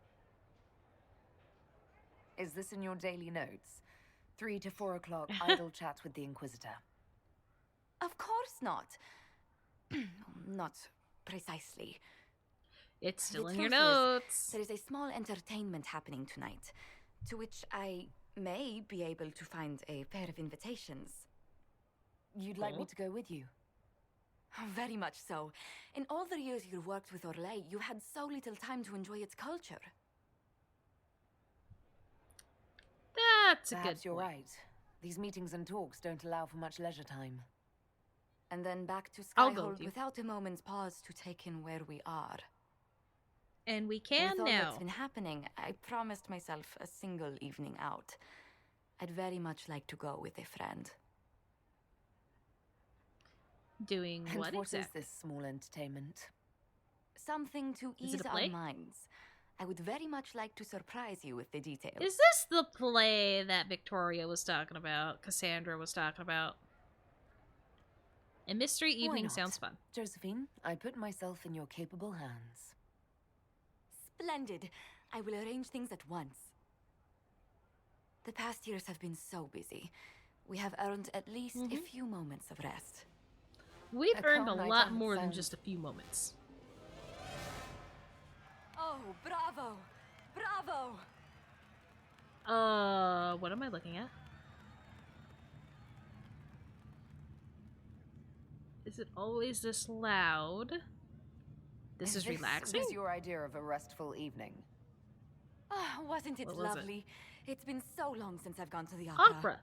Is this in your daily notes? 3 to 4 o'clock, idle chat with the Inquisitor. Of course not. Not precisely. It's still The in your truth notes. is, there is a small entertainment happening tonight, to which I may be able to find a pair of invitations. You'd like me to go with you? Very much so. In all the years you worked with Orlais, you had so little time to enjoy its culture. That's a Perhaps good you're point. right. These meetings and talks don't allow for much leisure time. And then back to I'll go with Skyhold you. without a moment's pause to take in where we are. And we can With all now. that's been happening, I promised myself a single evening out. I'd very much like to go with a friend. Doing And what what is exactly? this small entertainment? Something to Is it ease a our play? minds. I would very much like to surprise you with the details. Is this the play that Victoria was talking about, Cassandra was talking about? A mystery Why evening not? sounds fun. Josephine, I put myself in your capable hands. Splendid. I will arrange things at once. The past years have been so busy. We have earned at least a few moments of rest. We've A earned a calm night lot out more than sounds- just a few moments. Oh, bravo! Bravo! What am I looking at? Is it always this loud? This is relaxing? was your idea of a restful evening. Ah, wasn't it What was it? lovely? It's been so long since I've gone to the opera. Opera.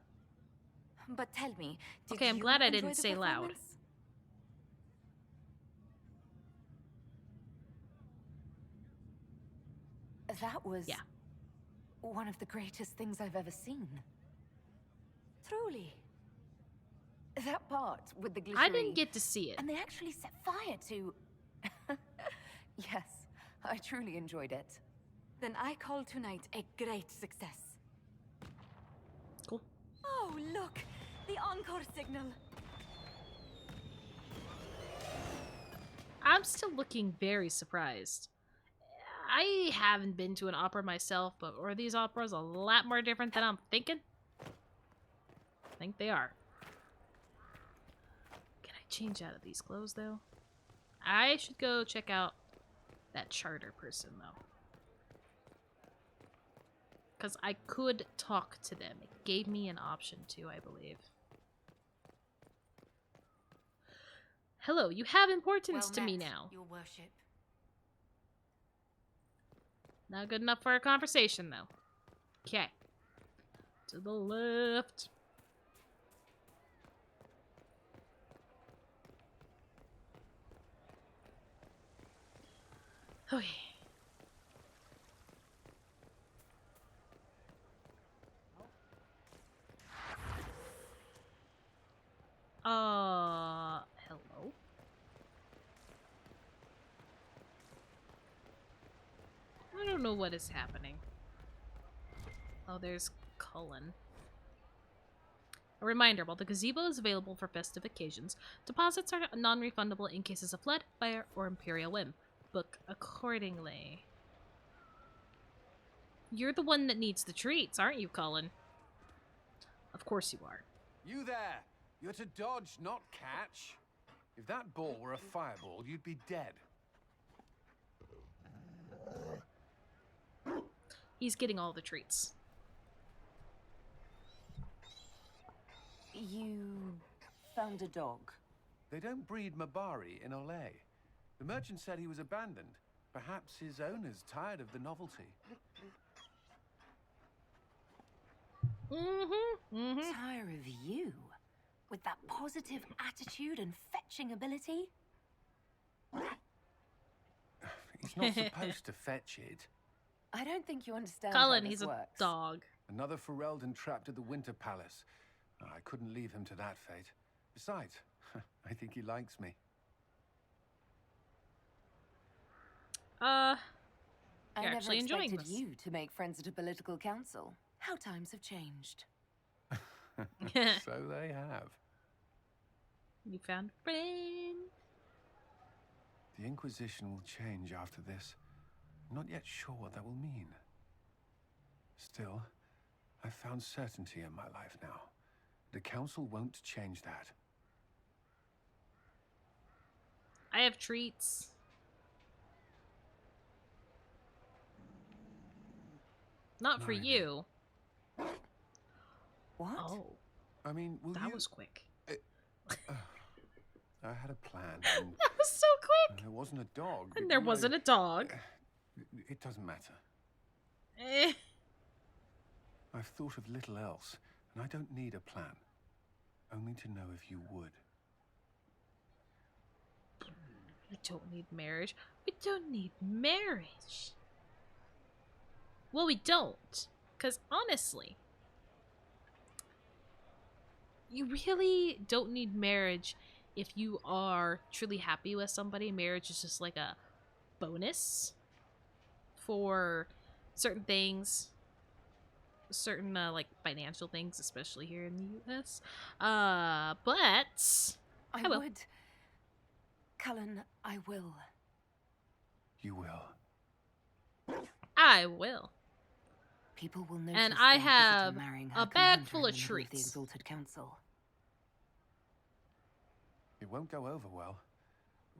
But tell me, did Okay, I'm you glad I enjoy didn't the say loud. performance? That was Yeah. one of the greatest things I've ever seen. Truly. That part with the glittery... I didn't get to see it. And they actually set fire to... Yes, I truly enjoyed it. Then I call tonight a great success. Cool. Oh, look! The encore signal! I'm still looking very surprised. I haven't been to an opera myself, but are these operas a lot more different than I'm thinking? I think they are. Can I change out of these clothes, though? I should go check out that charter person, though. Because I could talk to them. It gave me an option to, I believe. Hello, you have importance to me now. Your worship. Not good enough for a conversation, though. Okay. To the left. Okay. Hello? I don't know what is happening. Oh, there's Cullen. A reminder, while the gazebo is available for festive occasions, deposits are non-refundable in cases of flood, fire, or imperial whim. Book accordingly. You're the one that needs the treats, aren't you, Cullen? Of course you are. You there! You're to dodge, not catch. If that ball were a fireball, you'd be dead. He's getting all the treats. You found a dog. They don't breed Mabari in Olay. The merchant said he was abandoned. Perhaps his owner's tired of the novelty. Tire of you? With that positive attitude and fetching ability? He's not supposed to fetch it. I don't think you understand Cullen, how he's this a works. dog. Another Ferelden trapped at the Winter Palace. I couldn't leave him to that fate. Besides, I think he likes me. I You're never actually enjoying expected this. you to make friends at a political council. How times have changed. So they have. You found a friend. The Inquisition will change after this. I'm not yet sure what that will mean. Still, I've found certainty in my life now. The Council won't change that. I have treats. Not for Blimey. you. What? Oh, I mean, will that you... was quick. I had a plan. And That was so quick. there wasn't a dog. And there wasn't a dog. It doesn't matter. Eh. I've thought of little else, and I don't need a plan. Only to know if you would. We don't need marriage. We don't need marriage. Well, we don't. Because honestly, you really don't need marriage if you are truly happy with somebody. Marriage is just like a bonus for certain things. Certain, like, financial things, especially here in the U.S. But... I will. would. Cullen, I will. You will. I will. People will notice And I the have Inquisitor marrying a her bag commander full in of the middle The treats. Exalted Council. It won't go over well.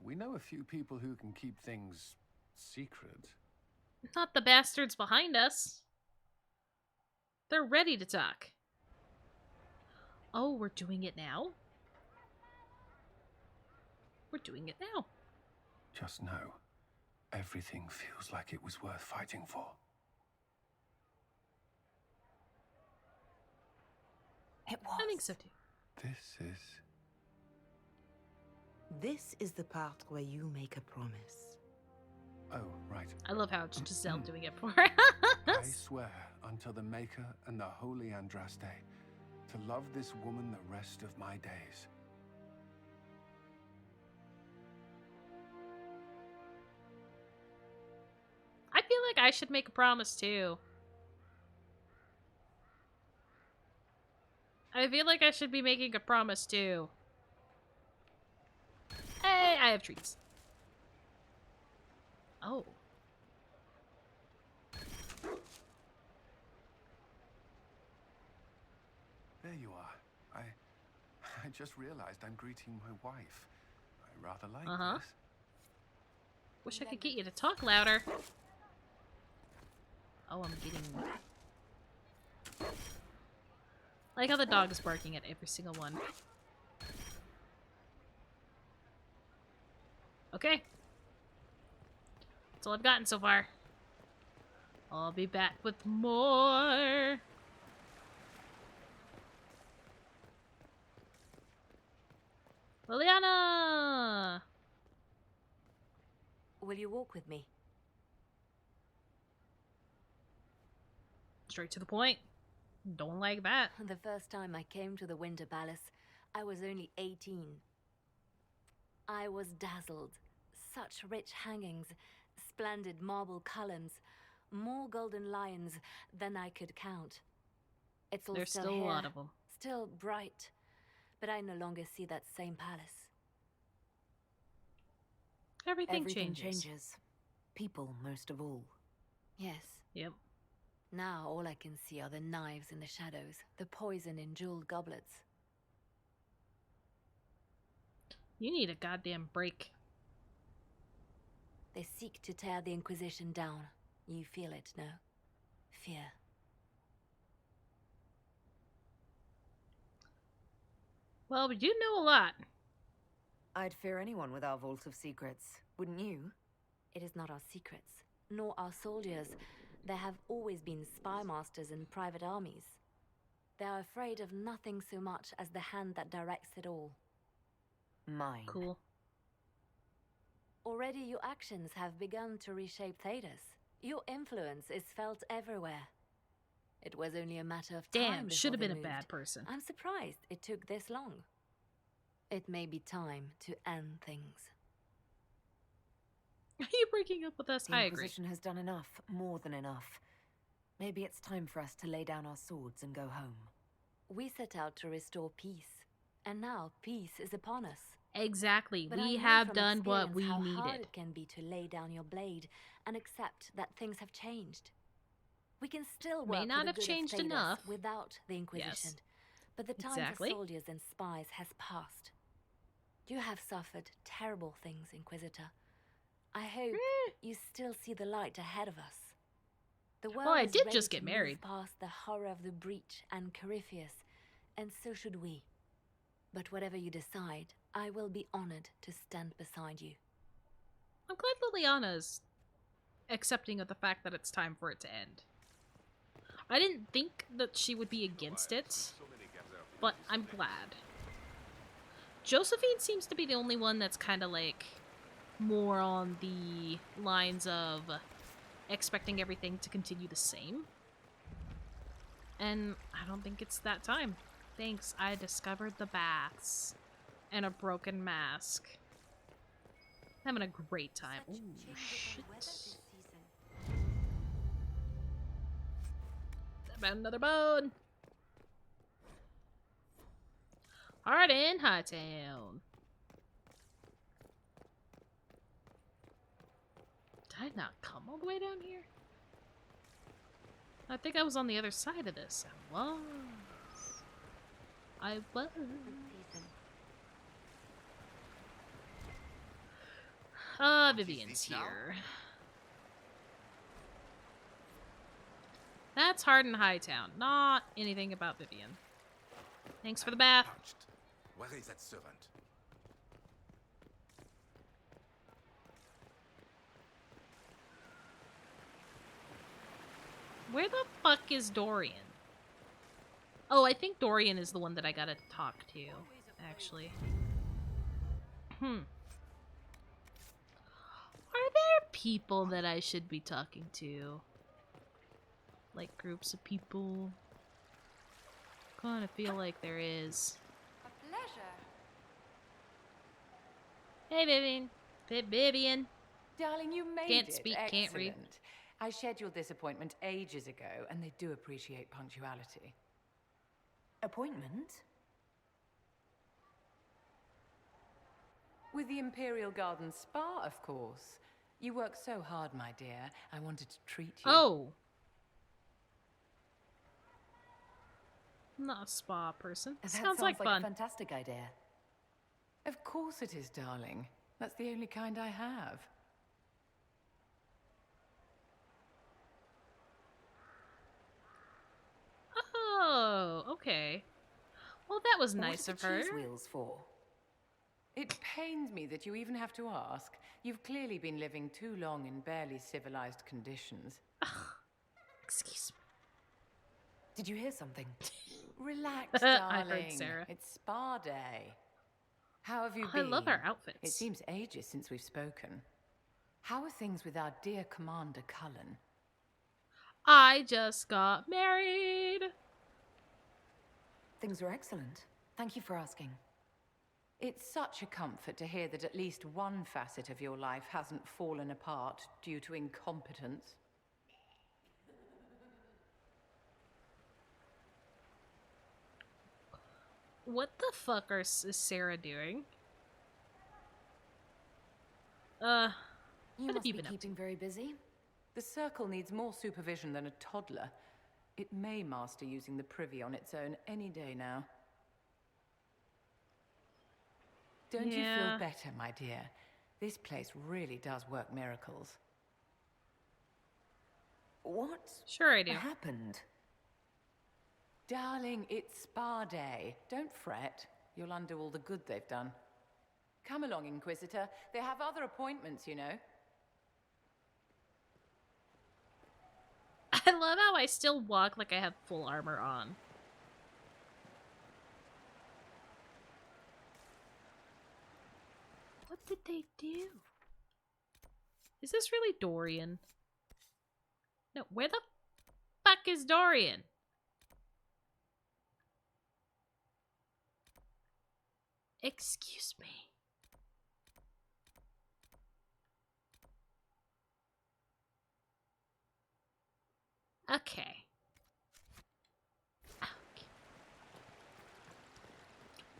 We know a few people who can keep things secret. Not the bastards behind us. They're ready to talk. Oh, we're doing it now? We're doing it now. Just know, everything feels like it was worth fighting for. It was. I think so too. This is the part where you make a promise. Oh, right. I love how it's Giselle doing it for I us. swear unto the Maker and the Holy Andraste to love this woman the rest of my days. I feel like I should make a promise too. I feel like I should be making a promise too. Hey, I have treats. Oh. There you are. I just realized I'm greeting my wife. I rather like this. Wish I could get you to talk louder. Oh, I'm getting... I like how the dog is barking at every single one. Okay. That's all I've gotten so far. I'll be back with more. Liliana! Will you walk with me? Straight to the point. Don't like that. The first time I came to the Winter Palace, I was only 18. I was dazzled. Such rich hangings, splendid marble columns, more golden lions than I could count. It's all There's still still here, a lot of them. still bright, but I no longer see that same palace. Everything changes. changes. People, most of all. Yes. Yep. Now all I can see are the knives in the shadows, the poison in jeweled goblets. You need a goddamn break. They seek to tear the Inquisition down. You feel it, no? Fear. Well, we do know a lot. I'd fear anyone with our vault of secrets, wouldn't you? It is not our secrets, nor our soldiers. There have always been spy masters and private armies. They are afraid of nothing so much as the hand that directs it all. Mine. Cool. Already your actions have begun to reshape Thedas. Your influence is felt everywhere. It was only a matter of time. Damn, should have before been they a moved. bad person. I'm surprised it took this long. It may be time to end things. Are you breaking up with us? The I agree. Inquisition has done enough, more than enough. Maybe it's time for us to lay down our swords and go home. We set out to restore peace, and now peace is upon us. Exactly. But I We know have from done what experience we how needed. hard it can be to lay down your blade and accept that things have changed. We can still work May not for the have good of changed Thedas enough. without the Inquisition. Yes. But the time Exactly. for soldiers and spies has passed. You have suffered terrible things, Inquisitor. I hope you still see the light ahead of us. The world I is did ready just to get move married. past the horror of the breach and Corypheus, and so should we. But whatever you decide, I will be honored to stand beside you. I'm glad Liliana's accepting of the fact that it's time for it to end. I didn't think that she would be against it, but I'm glad. Josephine seems to be the only one that's kind of like more on the lines of expecting everything to continue the same. And I don't think it's that time. Thanks, I discovered the baths and a broken mask. Having a great time. Ooh, shit. About another bone. Hard in Hightown. Did I not come all the way down here? I think I was on the other side of this. I was. Vivian's here. That's Hardin Hightown. Not anything about Vivian. Thanks for the bath. Where is that servant? Where the fuck is Dorian? Oh, I think Dorian is the one that I gotta talk to, actually. Are there people that I should be talking to? Like groups of people? Kinda feel like there is. A pleasure. Hey, Vivian. Vivian. Darling, you made Can't it. speak, Excellent. can't read. I scheduled this appointment ages ago, and they do appreciate punctuality. Appointment? With the Imperial Garden Spa, of course. You work so hard, my dear. I wanted to treat you. Oh. I'm not a spa person. That Sounds sounds like like fun. a fantastic idea. Of course it is, darling. That's the only kind I have. Oh, okay. Well, that was What nice are of the her. cheese wheels for? It pains me that you even have to ask. You've clearly been living too long in barely civilized conditions. Excuse me. Did you hear something? Relax, I darling. heard Sarah. It's spa day. How have you I been? love our outfits. It seems ages since we've spoken. How are things with our dear Commander Cullen? I just got married. Things are excellent. Thank you for asking. It's such a comfort to hear that at least one facet of your life hasn't fallen apart due to incompetence. What the fuck is Sarah doing? You what have must you be been up to? keeping very busy. The Circle needs more supervision than a toddler. It may master using the privy on its own any day now. Don't you feel better, my dear? This place really does work miracles. What? Sure I do. Happened? Darling, it's spa day. Don't fret. You'll undo all the good they've done. Come along, Inquisitor. They have other appointments, you know. I love how I still walk like I have full armor on. What did they do? Is this really Dorian? No, where the fuck is Dorian? Excuse me. Okay.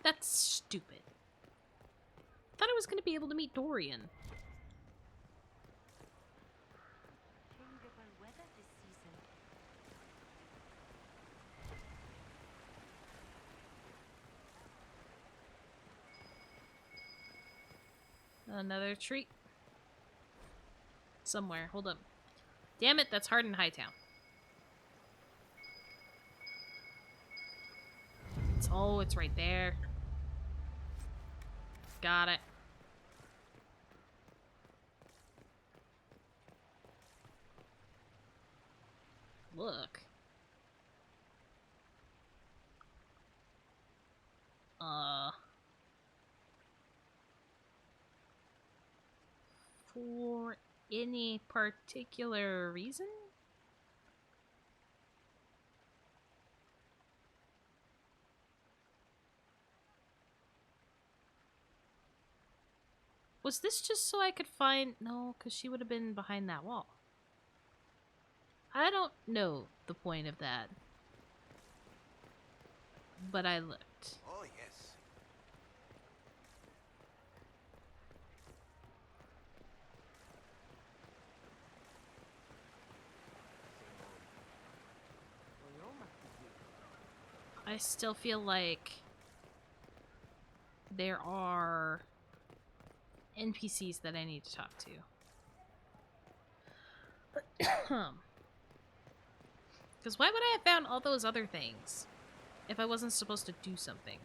That's stupid. Thought I was gonna be able to meet Dorian. Another treat. Somewhere. Hold up. Damn it, that's hard in Hightown. It's right there. Got it. Look. For any particular reason? Was this just so I could find... No, because she would have been behind that wall. I don't know the point of that. But I looked. Oh, yes. I still feel like there are NPCs that I need to talk to. Because why would I have found all those other things if I wasn't supposed to do something?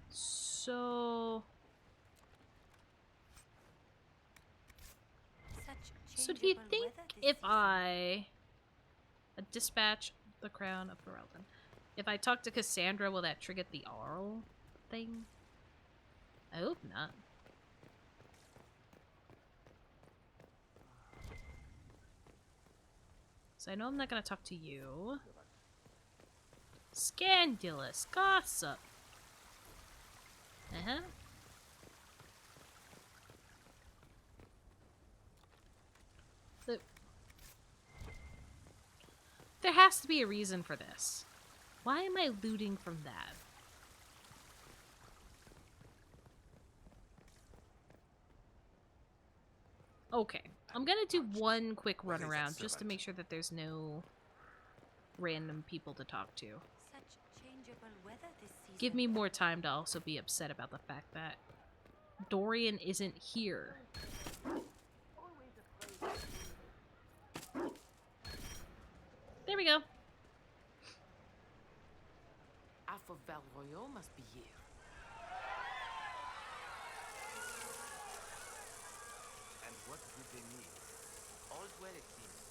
So do you think if I dispatch the crown of Ferelden, if I talk to Cassandra, will that trigger the Arl thing? I hope not. So I know I'm not gonna talk to you. Scandalous gossip. Uh-huh. There has to be a reason for this. Why am I looting from that? Okay, I'm gonna do one quick run around just to make sure that there's no random people to talk to. Give me more time to also be upset about the fact that Dorian isn't here. There we go. Alpha Valroyo must be here. And what do they need? All's well, it seems.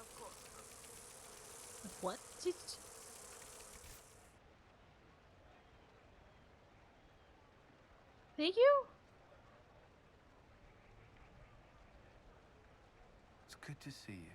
Of course. What did... Thank you? It's good to see you.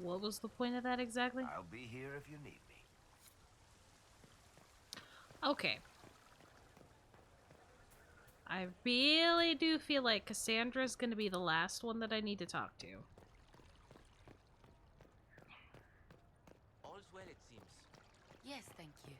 What was the point of that exactly? I'll be here if you need me. Okay. I really do feel like Cassandra's gonna be the last one that I need to talk to. All's well, it seems. Yes, thank you.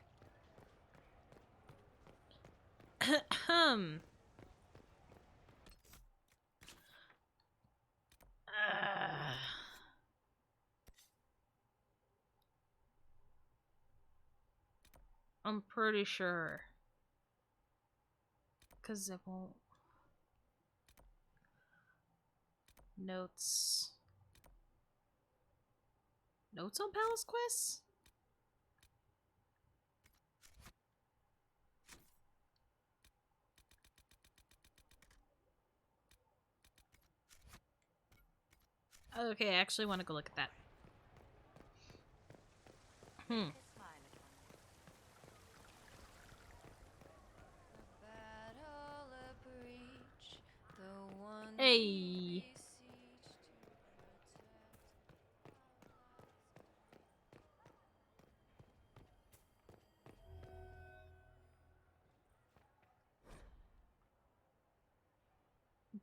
I'm pretty sure. Because it won't. Notes. Notes on Palace Quests? Okay, I actually want to go look at that. Hey.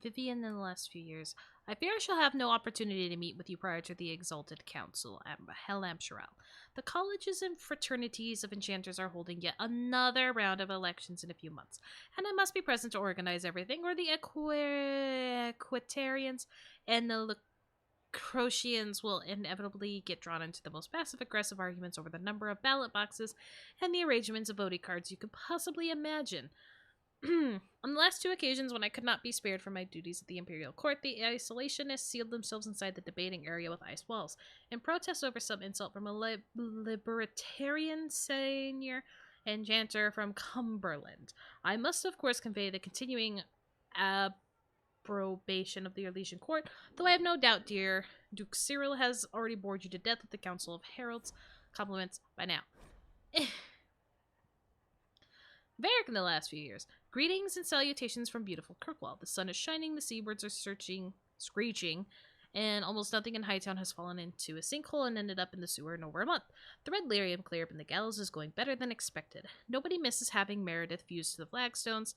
Vivian in the last few years. I fear I shall have no opportunity to meet with you prior to the Exalted Council at Hell Amsharel. The colleges and fraternities of enchanters are holding yet another round of elections in a few months, and I must be present to organize everything, or the Equitarians and the Lacrotians will inevitably get drawn into the most passive-aggressive arguments over the number of ballot boxes and the arrangements of voting cards you could possibly imagine. On the last two occasions when I could not be spared from my duties at the Imperial Court, the isolationists sealed themselves inside the debating area with ice walls. In protest over some insult from a libertarian senior enchanter from Cumberland, I must of course convey the continuing approbation of the Elysian Court, though I have no doubt, dear Duke Cyril has already bored you to death with the Council of Heralds. Compliments by now. Varric in the last few years. Greetings and salutations from beautiful Kirkwall. The sun is shining, the seabirds are screeching, and almost nothing in Hightown has fallen into a sinkhole and ended up in the sewer in over a month. The red lyrium clear up in the gallows is going better than expected. Nobody misses having Meredith fused to the flagstones,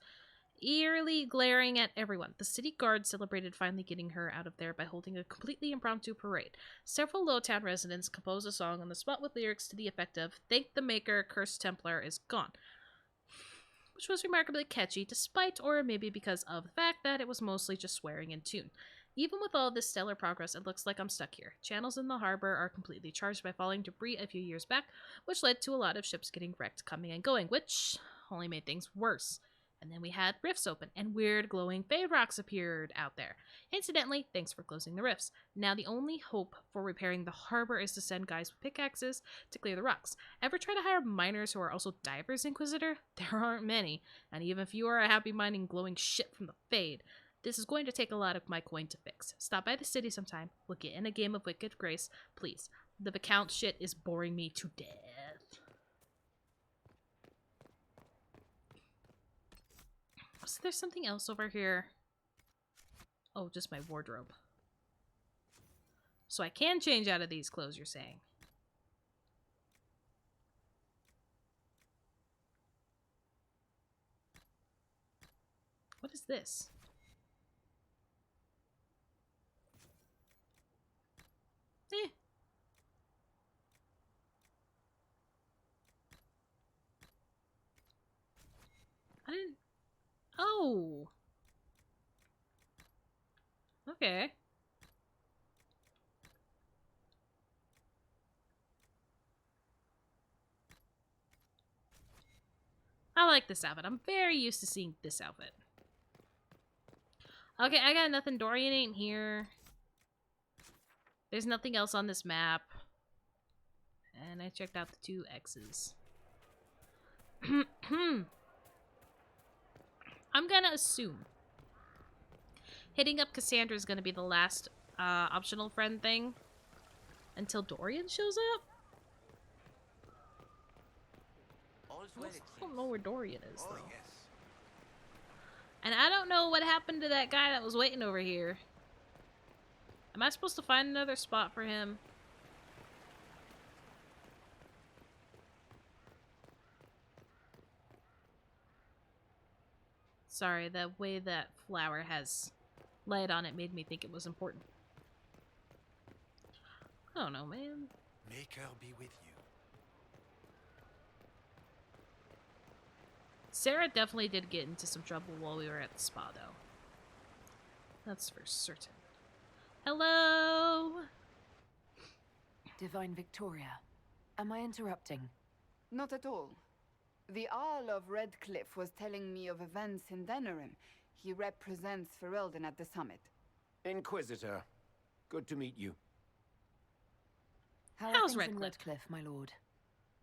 eerily glaring at everyone. The city guard celebrated finally getting her out of there by holding a completely impromptu parade. Several Lowtown residents composed a song on the spot with lyrics to the effect of, "Thank the Maker, Cursed Templar is gone," which was remarkably catchy, despite or maybe because of the fact that it was mostly just swearing in tune. Even with all this stellar progress, it looks like I'm stuck here. Channels in the harbor are completely charged by falling debris a few years back, which led to a lot of ships getting wrecked coming and going, which only made things worse. And then we had rifts open, and weird glowing fade rocks appeared out there. Incidentally, thanks for closing the rifts. Now the only hope for repairing the harbor is to send guys with pickaxes to clear the rocks. Ever try to hire miners who are also divers, Inquisitor? There aren't many, and even if you are happy mining glowing shit from the fade, this is going to take a lot of my coin to fix. Stop by the city sometime. We'll get in a game of Wicked Grace, please. The Viscount shit is boring me to death. So there's something else over here. Oh, just my wardrobe. So I can change out of these clothes, you're saying? What is this? Oh. Okay. I like this outfit. I'm very used to seeing this outfit. Okay, I got nothing. Dorian ain't here. There's nothing else on this map. And I checked out the 2 X's. I'm gonna assume hitting up Cassandra is gonna be the last optional friend thing until Dorian shows up. I don't know where Dorian is, though. And I don't know what happened to that guy that was waiting over here. Am I supposed to find another spot for him? Sorry, the way that flower has light on it made me think it was important. I don't know, man. Make her be with you. Sarah definitely did get into some trouble while we were at the spa, though. That's for certain. Hello? Divine Victoria, am I interrupting? Not at all. The Jarl of Redcliffe was telling me of events in Denerim. He represents Ferelden at the summit. Inquisitor, good to meet you. How's things in Redcliffe, my lord?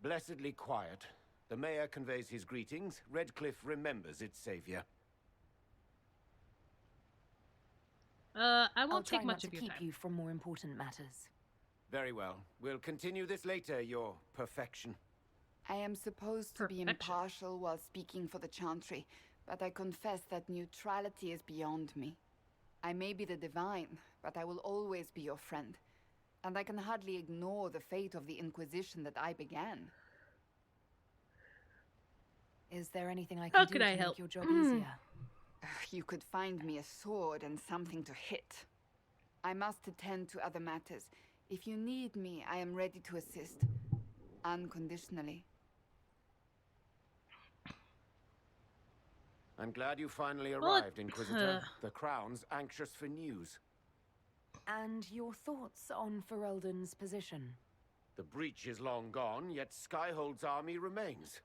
Blessedly quiet. The mayor conveys his greetings. Redcliffe remembers its savior. I won't take much of your time. I'll try not to keep you from more important matters. Very well. We'll continue this later, your perfection. I am supposed to be impartial while speaking for the Chantry, but I confess that neutrality is beyond me. I may be the Divine, but I will always be your friend. And I can hardly ignore the fate of the Inquisition that I began. Is there anything I can do to make your job easier? You could find me a sword and something to hit. I must attend to other matters. If you need me, I am ready to assist. Unconditionally. I'm glad you finally arrived, Inquisitor. The Crown's anxious for news. And your thoughts on Ferelden's position? The breach is long gone, yet Skyhold's army remains.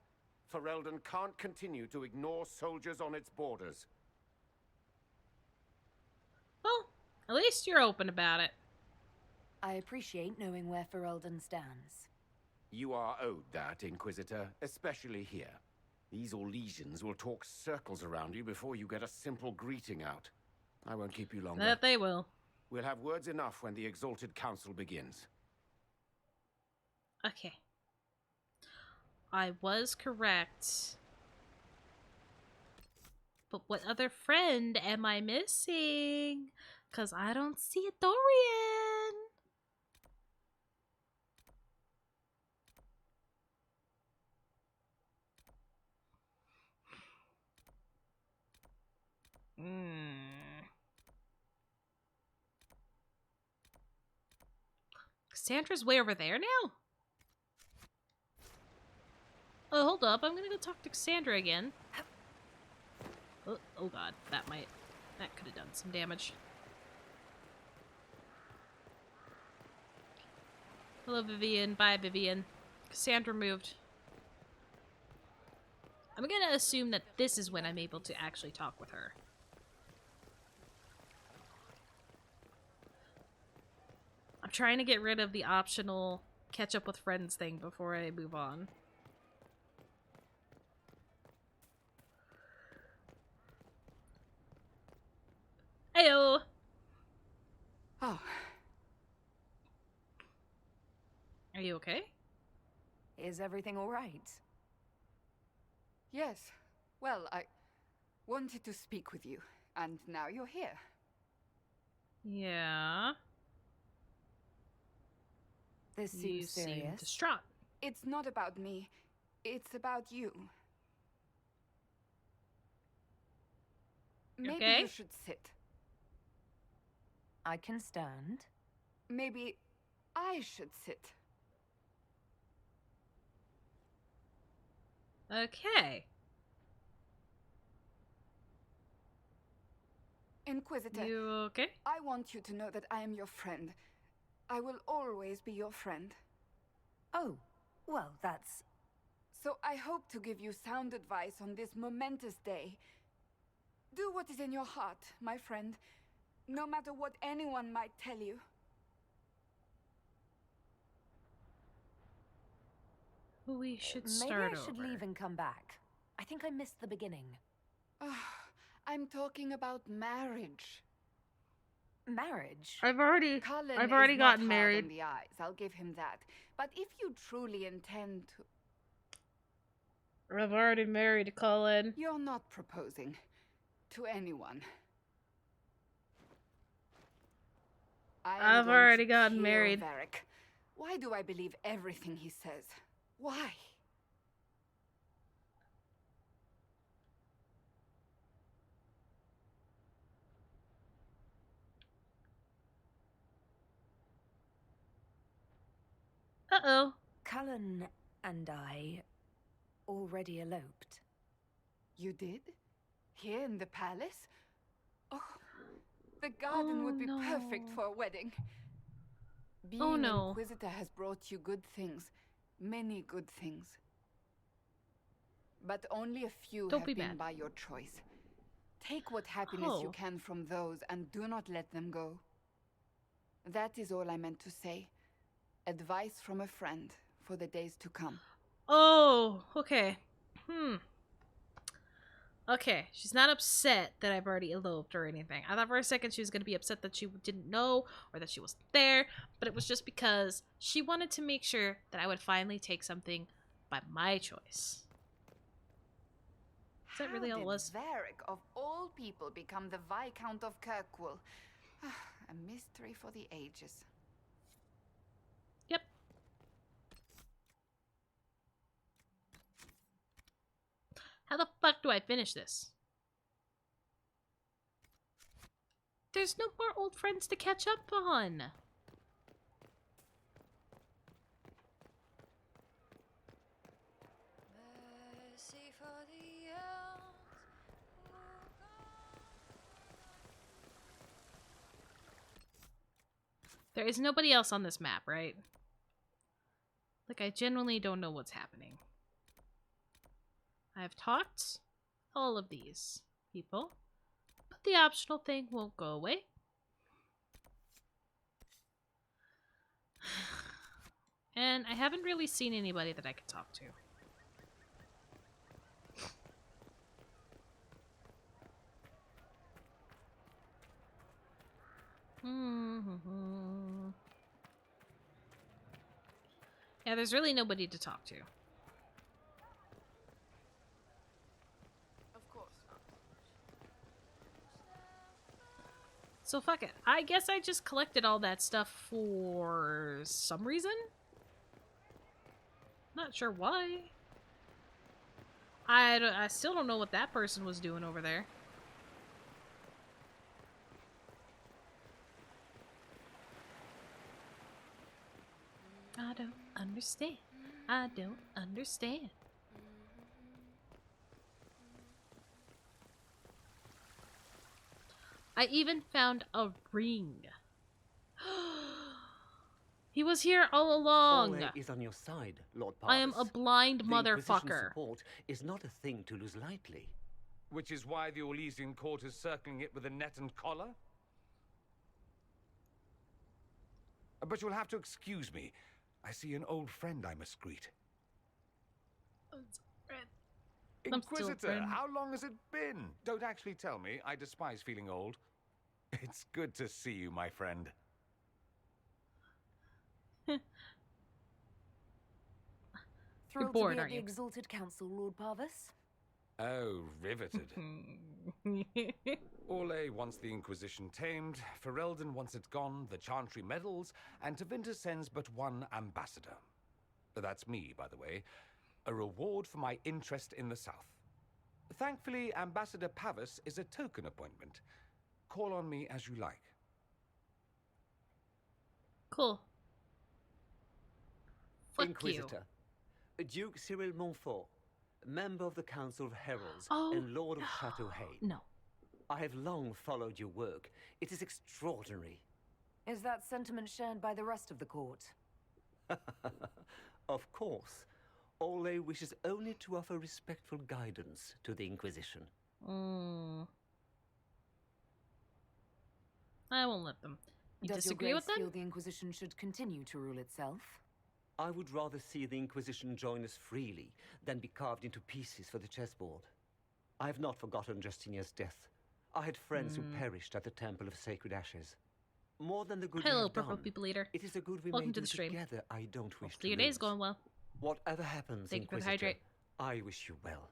Ferelden can't continue to ignore soldiers on its borders. Well, at least you're open about it. I appreciate knowing where Ferelden stands. You are owed that, Inquisitor, especially here. These Orlesians will talk circles around you before you get a simple greeting out. I won't keep you longer. That they will. We'll have words enough when the Exalted Council begins. Okay. I was correct. But what other friend am I missing? Because I don't see a Dorian. Cassandra's way over there now? Oh, hold up. I'm gonna go talk to Cassandra again. Oh god. That could have done some damage. Hello, Vivian. Bye, Vivian. Cassandra moved. I'm gonna assume that this is when I'm able to actually talk with her. I'm trying to get rid of the optional catch up with friends thing before I move on. Heyo! Oh. Are you okay? Is everything all right? Yes. Well, I wanted to speak with you, and now you're here. Yeah. This seems serious. Seem distraught. It's not about me. It's about you. Maybe you should sit. I can stand. Maybe I should sit. Okay. Inquisitor. You okay? I want you to know that I am your friend. I will always be your friend. Oh, well, that's... So I hope to give you sound advice on this momentous day. Do what is in your heart, my friend, no matter what anyone might tell you. We should Maybe start I should over. leave and come back. I think I missed the beginning. I'm talking about marriage. Marriage? I've already Cullen gotten is not hard married. on the eyes, I'll give him that. But if you truly intend to... I've already married Cullen. You're not proposing to anyone. I've already gotten married. Varric. Why do I believe everything he says? Why? Uh-oh. Cullen and I already eloped. You did? Here in the palace? Oh, the garden would be perfect for a wedding. Being Inquisitor has brought you good things. Many good things. But only a few have been by your choice. Take what happiness you can from those and do not let them go. That is all I meant to say. Advice from a friend for the days to come. Oh, okay. Okay, she's not upset that I've already eloped or anything. I thought for a second she was going to be upset that she didn't know or that she wasn't there, but it was just because she wanted to make sure that I would finally take something by my choice. Is that really all it was? Varric, of all people, become the Viscount of Kirkwall? A mystery for the ages. Yep. How the fuck do I finish this? There's no more old friends to catch up on. Mercy for the elves. There is nobody else on this map, right? Like, I genuinely don't know what's happening. I've talked to all of these people, but the optional thing won't go away. And I haven't really seen anybody that I could talk to. Yeah, there's really nobody to talk to. Of course not. So fuck it. I guess I just collected all that stuff for some reason. Not sure why. I still don't know what that person was doing over there. I don't understand. I don't understand. I even found a ring. He was here all along. Ole is on your side, Lord Parvis. I am a blind the Inquisition's motherfucker. Support is not a thing to lose lightly. Which is why the Orlesian court is circling it with a net and collar? But you'll have to excuse me. I see an old friend I must greet. Inquisitor, how long has it been? Don't actually tell me. I despise feeling old. It's good to see you, my friend. Thrilled bored, to be at aren't the you? Exalted Council, Lord Parvis. Oh, riveted. Orlais wants the Inquisition tamed, Ferelden wants it gone, the Chantry meddles, and Tevinter sends but one ambassador. That's me, by the way. A reward for my interest in the South. Thankfully, Ambassador Pavis is a token appointment. Call on me as you like. Cool. Fuck Inquisitor. Duke Cyril Montfort, member of the Council of Heralds Oh, and Lord of Chateau Hain. No. I have long followed your work. It is extraordinary. Is that sentiment shared by the rest of the court? Of course. Ole wishes only to offer respectful guidance to the Inquisition. I won't let them. You Does disagree your with Grace them? feel the Inquisition should continue to rule itself? I would rather see the Inquisition join us freely than be carved into pieces for the chessboard. I have not forgotten Justinia's death. I had friends who perished at the Temple of Sacred Ashes. More than the good Hello, we have Purple done, People Eater. it is the good we Welcome may to do the stream. together I don't wish to Your day's lose. going well. Whatever happens, Thank you for the Inquisitor, hydrate. I wish you well.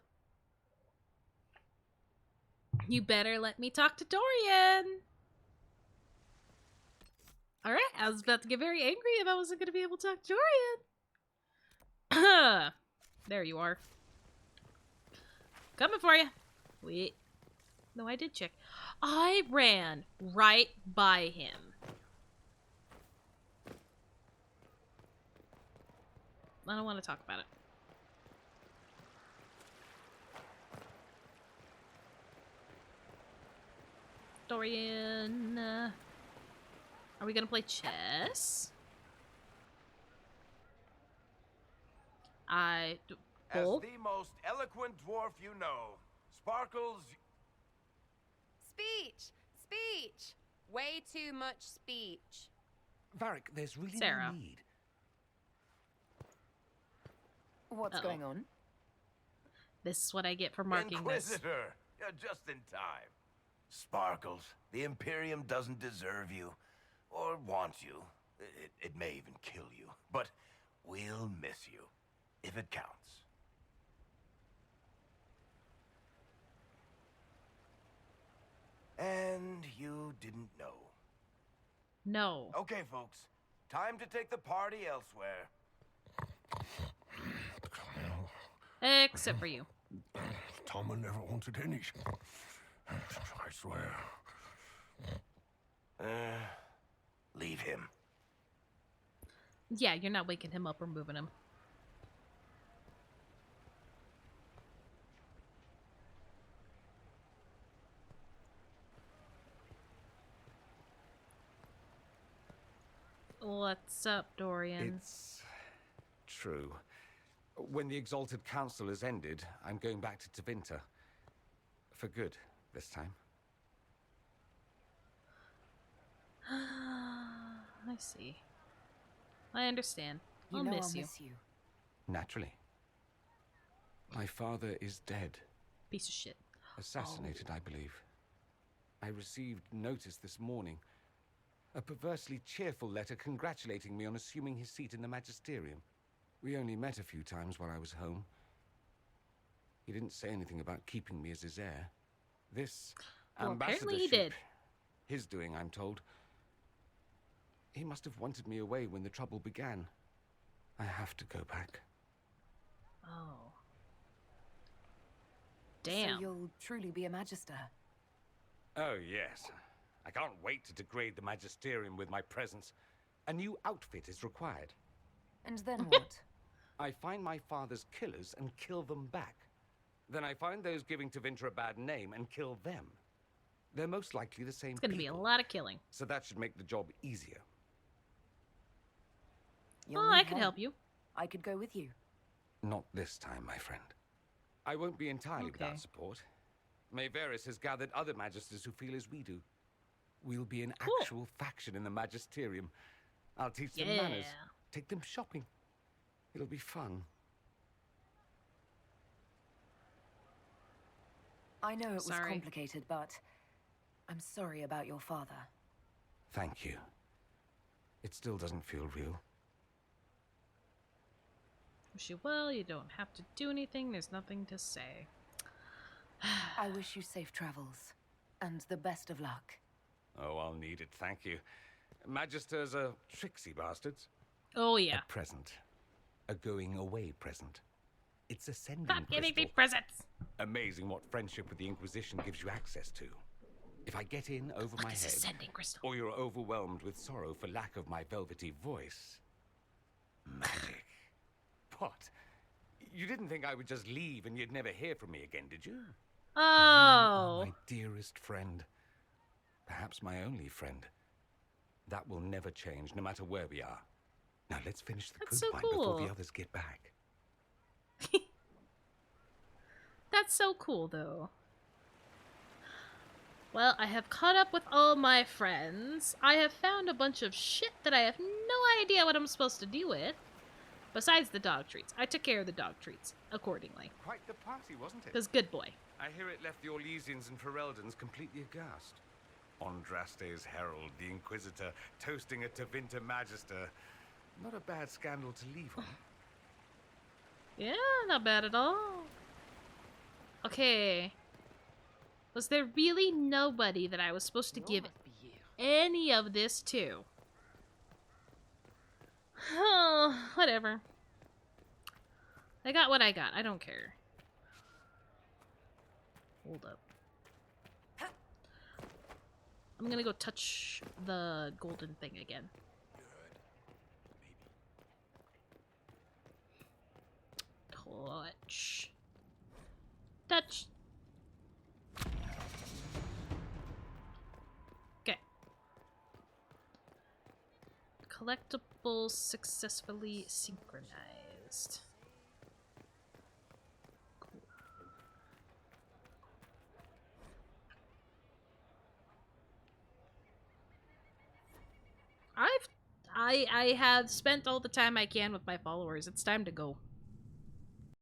You better let me talk to Dorian. Alright, I was about to get very angry if I wasn't going to be able to talk to Dorian. There you are. Coming for you. Wait. No, I did check. I ran right by him. I don't want to talk about it. Dorian. Are we gonna play chess? As the most eloquent dwarf you know, Sparkles... Speech! Speech! Way too much speech. Varric, there's really Sarah. no need. What's going on? This is what I get for marking this. Inquisitor! You're just in time. Sparkles, the Imperium doesn't deserve you, or want you. It may even kill you, but we'll miss you, if it counts. And you didn't know. No. Okay, folks. Time to take the party elsewhere. Except for you. Tama never wanted any. I swear. Leave him. Yeah, you're not waking him up or moving him. What's up, Dorian? It's true. When the Exalted Council has ended, I'm going back to Tevinter. For good, this time. I see. I understand. I'll miss you. Naturally. My father is dead. Piece of shit. Assassinated, I believe. I received notice this morning. A perversely cheerful letter congratulating me on assuming his seat in the Magisterium. We only met a few times while I was home. He didn't say anything about keeping me as his heir. This Well, apparently he ambassadorship, did. his doing, I'm told. He must have wanted me away when the trouble began. I have to go back. Oh. Damn. So you'll truly be a Magister? Oh, yes. I can't wait to degrade the Magisterium with my presence. A new outfit is required. And then what? I find my father's killers and kill them back. Then I find those giving Tevinter a bad name and kill them. They're most likely the same It's gonna be a lot of killing. So that should make the job easier. Oh, I could help you. I could go with you. Not this time, my friend. I won't be entirely without support. Maeveris has gathered other magisters who feel as we do. We'll be an actual faction in the Magisterium. I'll teach them manners. Take them shopping. It'll be fun. I know it was complicated, but I'm sorry about your father. Thank you. It still doesn't feel real. Wish you well, you don't have to do anything, there's nothing to say. I wish you safe travels, and the best of luck. Oh, I'll need it, thank you. Magisters are tricksy bastards. Oh, yeah. A present. A going-away present. It's a sending Stop giving me crystal. presents! Amazing what friendship with the Inquisition gives you access to. If I get in over my it's a head, sending crystal. or you're overwhelmed with sorrow for lack of my velvety voice, magic. What? You didn't think I would just leave and you'd never hear from me again, did you? You are Oh. my dearest friend. Perhaps my only friend. That will never change, no matter where we are. Now let's finish the That's good so wine before cool. the others get back. That's so cool, though. Well, I have caught up with all my friends. I have found a bunch of shit that I have no idea what I'm supposed to do with. Besides the dog treats. I took care of the dog treats accordingly. Quite the party, wasn't it? Because good boy. I hear it left the Orlesians and Fereldans completely aghast. Andraste's herald, the Inquisitor, toasting a Tevinter Magister. Not a bad scandal to leave on. Yeah, not bad at all. Okay. Was there really nobody that I was supposed to give any of this to? Oh, whatever. I got what I got. I don't care. Hold up. I'm gonna go touch the golden thing again. Touch. Touch. Okay. Collectibles successfully synchronized. Cool. I have spent all the time I can with my followers. It's time to go.